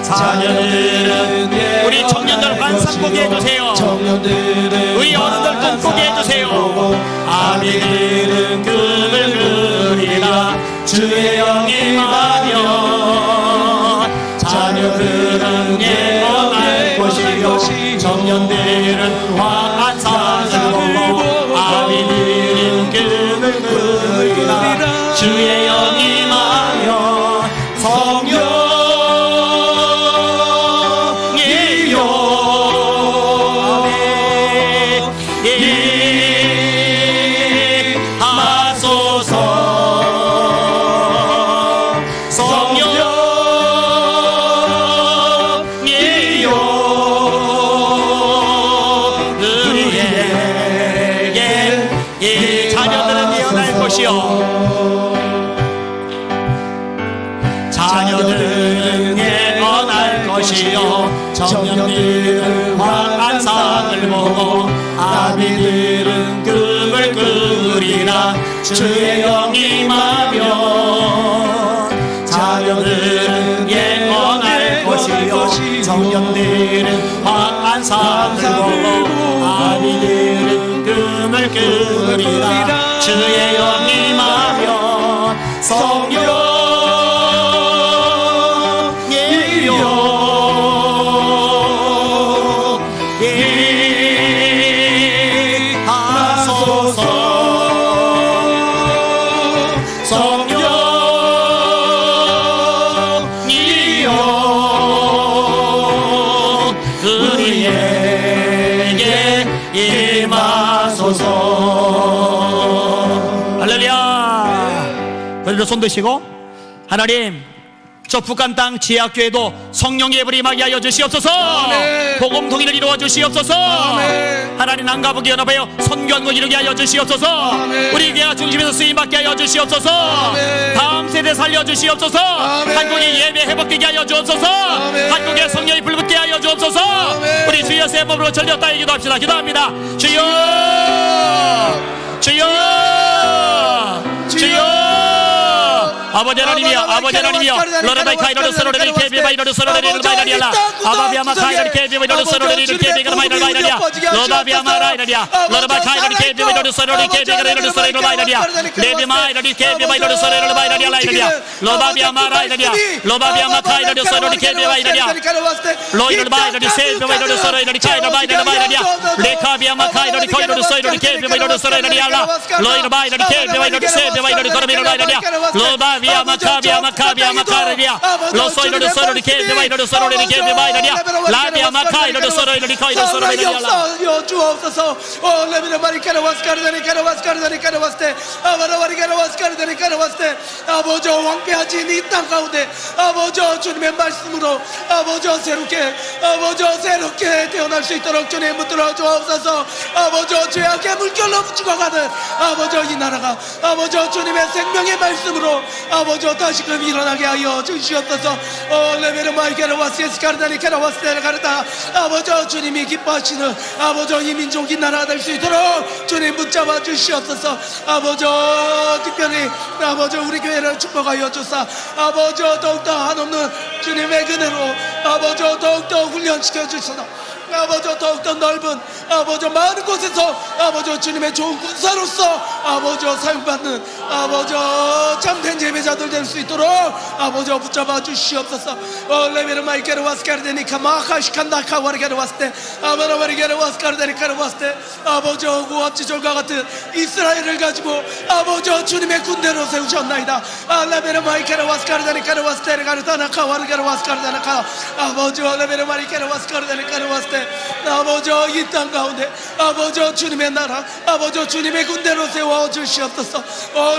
Speaker 1: 자녀들은
Speaker 2: 우리 청년들 환상 보게 해주세요. 우리 어른들 꿈 꾸게 해주세요.
Speaker 1: 아비들은 꿈을 꾸리라. 주의 영이 임하며 자녀들은 예언할 것이요 청년들은 환상을 보고 아비들은 꿈을 꾸리라. 주의 영이 임하며 자녀들은 예언할 것이요 청년들은 환상을 보고 아비들은 꿈을 꾸리라. 주의 영이 임하며 자녀들은 예언할 것이요 청년들은 환상을 보고 아비들은 꿈을 꾸리라. 주의 영이 임하며 성령
Speaker 2: 할렐루야. 그래도 손 드시고 하나님 저 북한 땅 지하교회도 성령의 불이 임하게 하여 주시옵소서.
Speaker 3: 아멘.
Speaker 2: 복음 통일을 이루어 주시옵소서.
Speaker 3: 아멘.
Speaker 2: 하나님 남가북이 연합하여 선교하는 것 이루게 하여 주시옵소서.
Speaker 3: 아멘.
Speaker 2: 우리 교회가 중심에서 쓰임받게 하여 주시옵소서.
Speaker 3: 아멘.
Speaker 2: 다음 세대 살려 주시옵소서.
Speaker 3: 아멘.
Speaker 2: 한국의 예배 회복되게 하여 주옵소서.
Speaker 3: 아멘.
Speaker 2: 한국의 성령이 불붙게 하여 주옵소서.
Speaker 3: 아멘.
Speaker 2: 우리 주여 세 번으로 전렸다 기도합시다. 기도합니다. 주여 주여 주여 아버지 하나님이여 아버지 하나님이여 로레바이 카이로르 서로레리 케비바이로르 서로레리 바이라리알라 아바비아마 카이로르 케비바이로르 서로레리 케비가 바이라리알라 로바비아마 라이라리아 로레바이 카이로르 케비바이로르 서로레리 케비가레르 서로레리 바이라리아 레비마이로리 케비바이로르 서로레리 바이라리알라 로바비아마 라이라리아 로바비아마 카이로르 서로레리 케비바이라리아 로이로르 바이로리 세비바이로르 서로레리 카이로르 바이라리아 레카비아마 카이로르 코이로르 서로레리 케비바이로르 서로레리알라 로이로르 바이로리 케비바이로르 세비바이로르 서로레리 바이라리아 로바 마카비아 카라리아 로소이로르 소로리 케비바이로르 소로리 케비바이라리아 라비아 마카이로르 소로리 카이로 소로리
Speaker 3: 역사여 주옵소서. 레미르 마리카라 와스카르다니 카라 와스카르다니 카라 와스테 아바라 마리카라 와스카르다니 카라 와스테 아버지 왕패하지 이 땅 가운데 아버지 주님의 말씀으로 아버지 새롭게 태어날 수 있도록 주님 붙들어 주옵소서. 아버지 죄악의 물결로 죽어가는 아버지 이 나라가 아버지 주님의 생명의 말씀으로 아버지 다시금 일어나게 하여 주시옵소서. 레베르 마이게르 와스에스 카르다니 카라 와스테르 카르다 아버지 주님이 기뻐하시는 아버지 이 민족이 나라 될 수 있도록 주님 붙잡아 주시옵소서. 아버지 특별히 아버지 우리 교회를 축복하여 주사 아버지 더욱더 한없는 주님의 은혜로 아버지 더욱더 훈련시켜 주소서. 아버지 더욱더 넓은 아버지 많은 곳에서 아버지 주님의 좋은 군사로서 아버지 사용받는 아버지 참된 예배자들 될 수 있도록 아버지 붙잡아 주시옵소서. 레베르 마이케르 와스카르데니카 마카시칸다 카와르게르 와스테 아바라바리게르 와스카르데니카르 와스테 아버지 구합지절과 같은 이스라엘을 가지고 아버지 주님의 군대로 세우셨나이다. 레베르 마이케르 와스카르데니카르 와스테르 가르다나 카와르게르 와스카르데나카 아버지 레베르 마이케르 와스카르데니카르 와스테 아버지 이 땅 가운데 아버지 주님의 나라 아버지 주님의 군대로 세워 주시옵소서.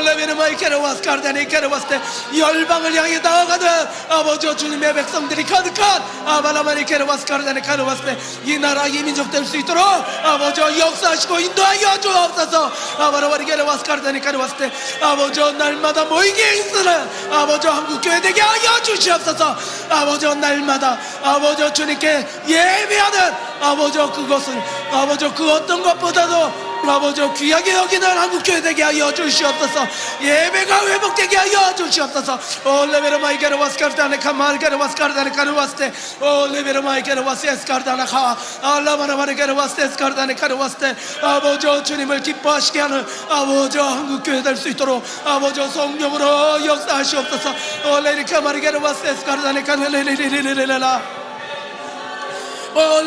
Speaker 3: 레베르 마이케르 와스카르데니카르 와스테 열방을 향해 나아가는 아버지 주님의 백성들이 가득한 아바라마니케르 와스카르데니카르 와스테 이 나라 이 민족 될 수 있도록 아버지 역사하시고 인도하여 주옵소서. 아바라마니케르 와스카르데니카르 와스테 아버지 날마다 모이게 있으는 아버지 한국교회 되게 하여 주시옵소서. 아버지 날마다 아버지 주님께 예배하는 아버지 그것은 아버지 그 어떤 것보다도 아버지 귀하게 여기는 한국교회 되게 하여 주시옵소서. 예배가 회복되게 하여 주시옵소서. 레베르 마이게르 와스카르다네 카마르게르 와스카르다네 카르 와스테 레베르 마이게르 와스에스카르다네 카 알라마나 마르게르 와스에스카르다네 카르 와스테 아버지 주님을 기뻐하시게 하는 아버지 한국교회 될 수 있도록 아버지 성령으로 역사하시옵소서. 레리카 마르게르 와스에스카르다네 카르레레레레레라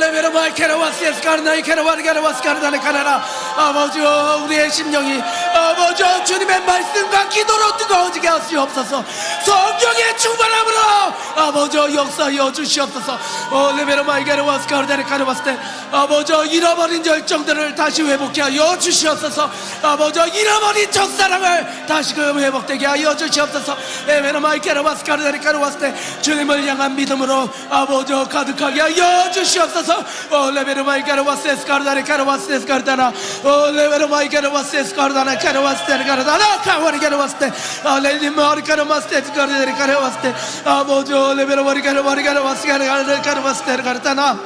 Speaker 3: 레베르 마이케르 와스에스 카르나이 케르 와르게르 와스카르다네 카라라 아버지 우리의 심령이 아버지 주님의 말씀과 기도로 뜨거워지게 하시옵소서. 성령의 충만함으로 아버지 역사하여 주시옵소서. 레베르 마이케르 와스카르다네 카르 와스테 아버지 잃어버린 열정들을 다시 회복해 하여 주시옵소서. 아버지 잃어버린 첫사랑을 다시금 회복되게 하여 주시옵소서. 레베르 마이케르 와스카르다네 카르 와스테 주님을 향한 믿음으로 아버지 가득하게 하여 주시옵소서. 레베르 마이케르 와스에스 카르다네 카르 와스에스 카르다나 레베르 마이케르 와스에스 카르다네 카르 와스테르 카르다나 카와르게르 와스테 레니 마르케르 와스테스 카르데르 카르 와스테 아버지 레베르 마리케르 와스케르 카르 와스테르 카르다나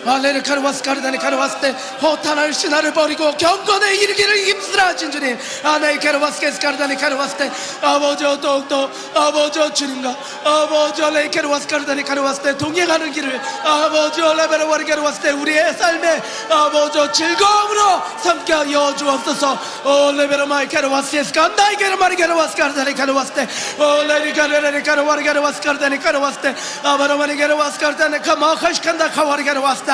Speaker 3: 알레르 카르와스카르다네 카르와스테 호탄할 신화를 버리고 경건에 이르기를 힘쓰라 진 주님. 아네 카르와스케스카르다네 카르와스테 아버지 더욱더 아버지 주님과 아버지 레이케르와스카르다네 카르와스테 동행하는 길을 아버지 레베르와리케르와스테 우리의 삶의 아버지 즐거움으로 삼게 하여 주옵소서. 레베르마이케르와스에스칸다이케르 마리케르와스카르다네 카르와스테 레리카르레리카르와리케르와스카르다네 카르와스테 아바라마리케르와스카르다네 카마카시칸다 카와리케르와스테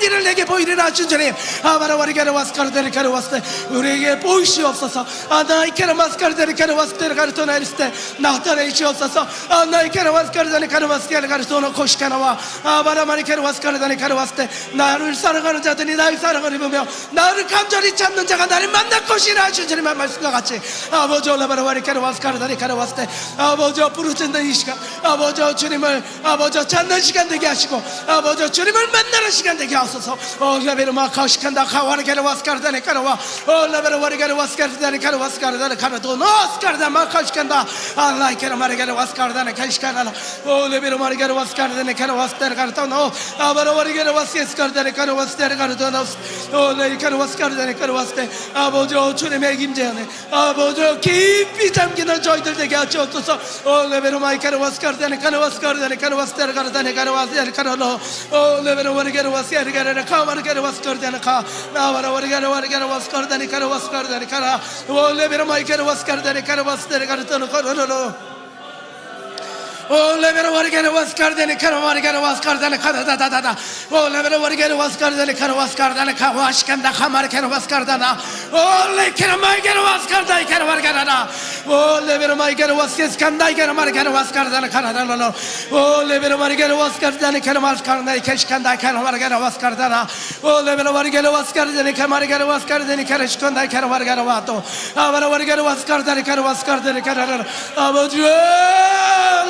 Speaker 3: 놀라운 일을 내게 보이리라. 주님 아바라와리게로 와스카르데리카로 왔을 때 우리에게 보이시옵소서. 나이케로 마스카르데리카로 왔을 때 가르토 나이스 때 나타내시옵소서. 나이케로 와스카르데리카로 왔을 때 가르토노 코시카나와 아바라마리케로 와스카르데리카로 왔을 때 나를 사랑하는 자들이 나의 사랑을 입으며 나를 간절히 찾는 자가 나를 만날 것이라. 주님의 말씀과 같이 아버지 올라바라와리케로 와스카르데리카로 왔을 때 아버지 부르짖는 이 시간 아버지 주님을 아버지 찾는 시간 되게 하시고 아버지 주님을 만나는 시간 되게 하소서. 라베르마 카시칸다 카와르게로 와스카르데리카로와 라베르와리게로 와스카르데리카로 와스카르데리카로 노스카르다 마카시칸다 알라이케로 마르게로 와스카르데네 카시카나라 레베르마리게로 와스카르데리카로 와스테르카르토 노 아바라와리게로 와스카르데리카로 와스테르카르토 노 레이카로 와스카르데리카로 와스테 아버지 주님의 임재 안에 아버지 깊이 잠기는 저희들 되게 하시옵소서. 레베르마이케로 와스카르데리카로 와스카르데리카로 와스테르카르데네카로 와스테르카로 레베르와리게로 와스카르데리카로 카마르게로 와스카르데네카 나와라와리게로 와리게로 와스카르데니카로 와스카르데니카라 레베르마이케로 와스카르데니카로 와스테르카르토 코로로로 레베르 와리게로 와스카르데니카로 와리게로 와스카르데니카다 다다다다 레베르 와리게로 와스카르데니카로 와스카르데니카 와시칸다 카마르게로 와스카르다나 레케로 마이게로 와스카르다이케로 와리게라나 레베르 마이게로 와스케스칸다이케로 마르게로 와스카르데니카라나노 레베르 마리게로 와스카르데니카로 와스카르데니케시칸다이케로 와리게로 와스카르다나 레베르 와리게로 와스카르데니카 마리게로 와스카르데니카로 시칸다이케로 와리게로 와토 아바라 와리게로 와스카르데니카로 와스카르데니카라나 아버지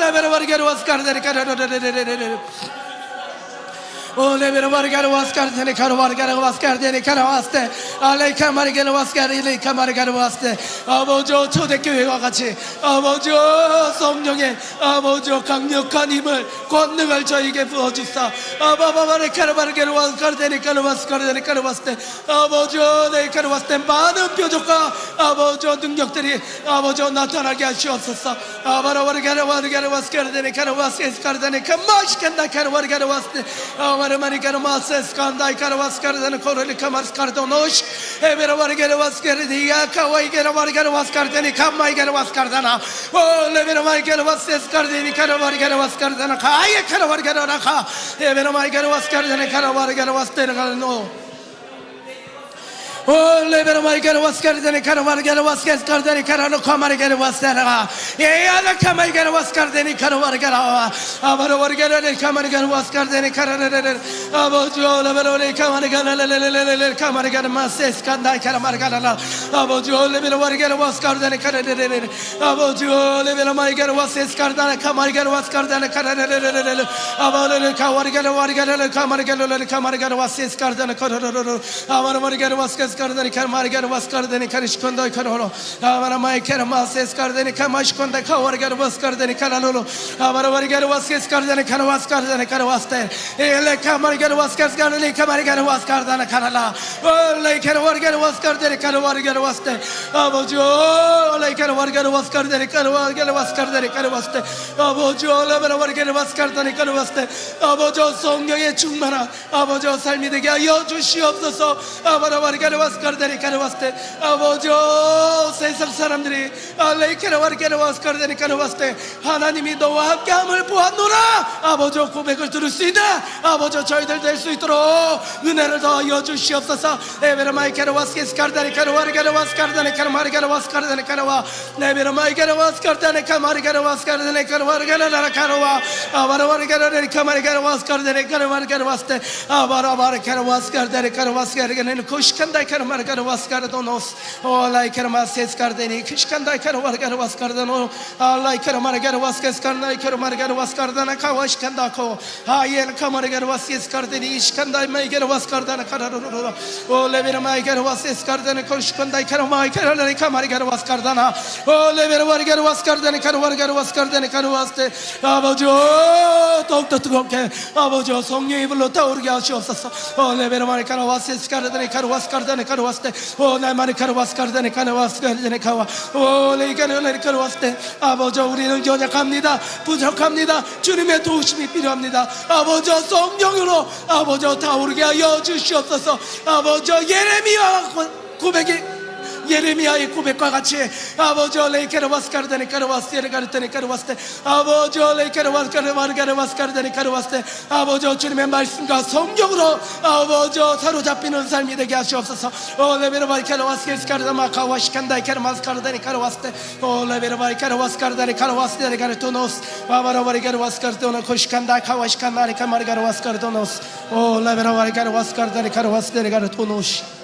Speaker 3: 레베르 와리게로 와스카르데니카로 레베르 와리게로 와스카르데니카로 와리게로 와스카르데니카로 와스테 알레이카 마리게로 와스카르데니카 마리게로 와스테 아버지 초대교회와 같이 아버지 성령의 아버지 강력한 힘을 권능을 저에게 부어주사 아바바바레카로 마리게로 와스카르데니카로 와스카르데니카로 와스테 아버지 네이카로 와스테 많은 표적과 아버지 능력들이 아버지 나타나게 하시옵소서. 아바라와리게로 와리게로 와스카르데니카로 와스카르데니카 마시칸다카로 와리게로 와스테 마르마리게로 마세스칸다이카로 와스카르데네 코르리카 마스카르도노시 에베로 와리게로 와스카르디야 카와이게로 와리게로 와스카르데니카 마이게로 와스카르다나 레베로 마이게로 와세스카르데니카로 와리게로 와스카르다나 카이에카로 와리게로 나카 에베로 마이게로 와스카르데니카로 와리게로 와스테르가노 레베르 마이게로 와스카르데니카로 와리게로 와스카르데니카로 카마리게로 와스테라가 에야라 카마이게로 와스카르데니카로 와리게로 아바로 와리게로 카마리게로 와스카르데니카로 아버지 레베르 카마리게로 카마리게로 마세스칸다이카로 마리게로 아버지 레베르 와리게로 와스카르데니카로 아버지 레베르 마이게로 와세스카르다나 카마리게로 와스카르데니카로 아바로 카와리게로 와리게로 카마리게로 와세스카르다나 코로로로 아바로 와리게로 와스카르 Skardeni Margar was Kardeni Karishkondo Karolo, Avara Maikera Mases Kardeni Kamashkonda Kawargar was Kardeni Karalo, Avara Vargar was Skardeni Karawas Kardeni Karawaste, Ele Kamargar was Kardeni Kamargar was Kardana Karala, Lake Wargar was Kardeni Karawargar waste, Abojo, Lake Wargar was Kardeni Karawargar was Kardeni Karawaste, Abojo, Lavara Wargar was Kardeni Karawaste, Abojo Songa Chumana, Abojo Salmidiga, Yojushi of the so, Avara Wargar 와스카르데니카로 왔을 아버지 세상 사람들이 레이케로 와리케로 와스카르데니카로 왔을 때 하나님이 너와 함께함을 보았노라 아버지 고백을 들을 수 있는 아버지 저희들 될 수 있도록 은혜를 더하여 주시옵소서. 에베르 마이케로 와스카르데니카로 와리케로 와스카르데니카로 마리케로 와스카르데니카로 와 에베르 마이케로 와스카르데니카 마리케로 와스카르데니카로 와리케로 나라카로 와 아바로 와리케로 데니카 마리케로 와스카르데니카로 마리케로 왔을 때 아바로 마리케로 와스카르데니카로 와스카르데니카로 코시칸다 Karo margaro waskardonos, olai karo mases kardeni, kishkandai karo margaro waskardano, olai karo margaro waskes kardai karo margaro waskardana kawash kandako, ayel kamargaro waskes kardeni, ishkandai maigaro waskardana kararoro, olevera maigaro waskes kardana koshkandai karo maigaro kamargaro waskardana, olevera margaro waskardana karo margaro waskardana karo waste, 아버지요 더욱더 뜨겁게 아버지요 성령의 불로 타오르게 하시옵소서. 올레베르 마리카로 와스스 카르데네 카로 와스카르데네 카로 와스테 오나 마리카로 와스카르데네 카로 와스카르데네 카와 올레이카르네 카로 와스테 아버지요 우리는 연약합니다. 부족합니다. 주님의 도우심이 필요합니다. 아버지요 성령으로 아버지요 타오르게 하여 주시옵소서. 아버지요 예레미야 고백이 예레미야의 고백과 같이 아버지 레이케르바스카르다니 카르바스테르 가르테니 카르바스테 아버지 레이케르바스카르바르가르바스카르다니 카르바스테 아버지 주님의 말씀과 성경으로 아버지 사로잡히는 삶이 되게 하시옵소서. 레베르바이 카르바스케르스카르다마 카와시칸다이 카르마스카르다니 카르바스테 레베르바이 카르바스카르다니 카르바스테르 가르토노스 바바라바리 카르바스카르토노 코시칸다 카와시칸다니 카마리 카르바스카르토노스 레베르바이 카르바스카르다니 카르바스테르 가르토노시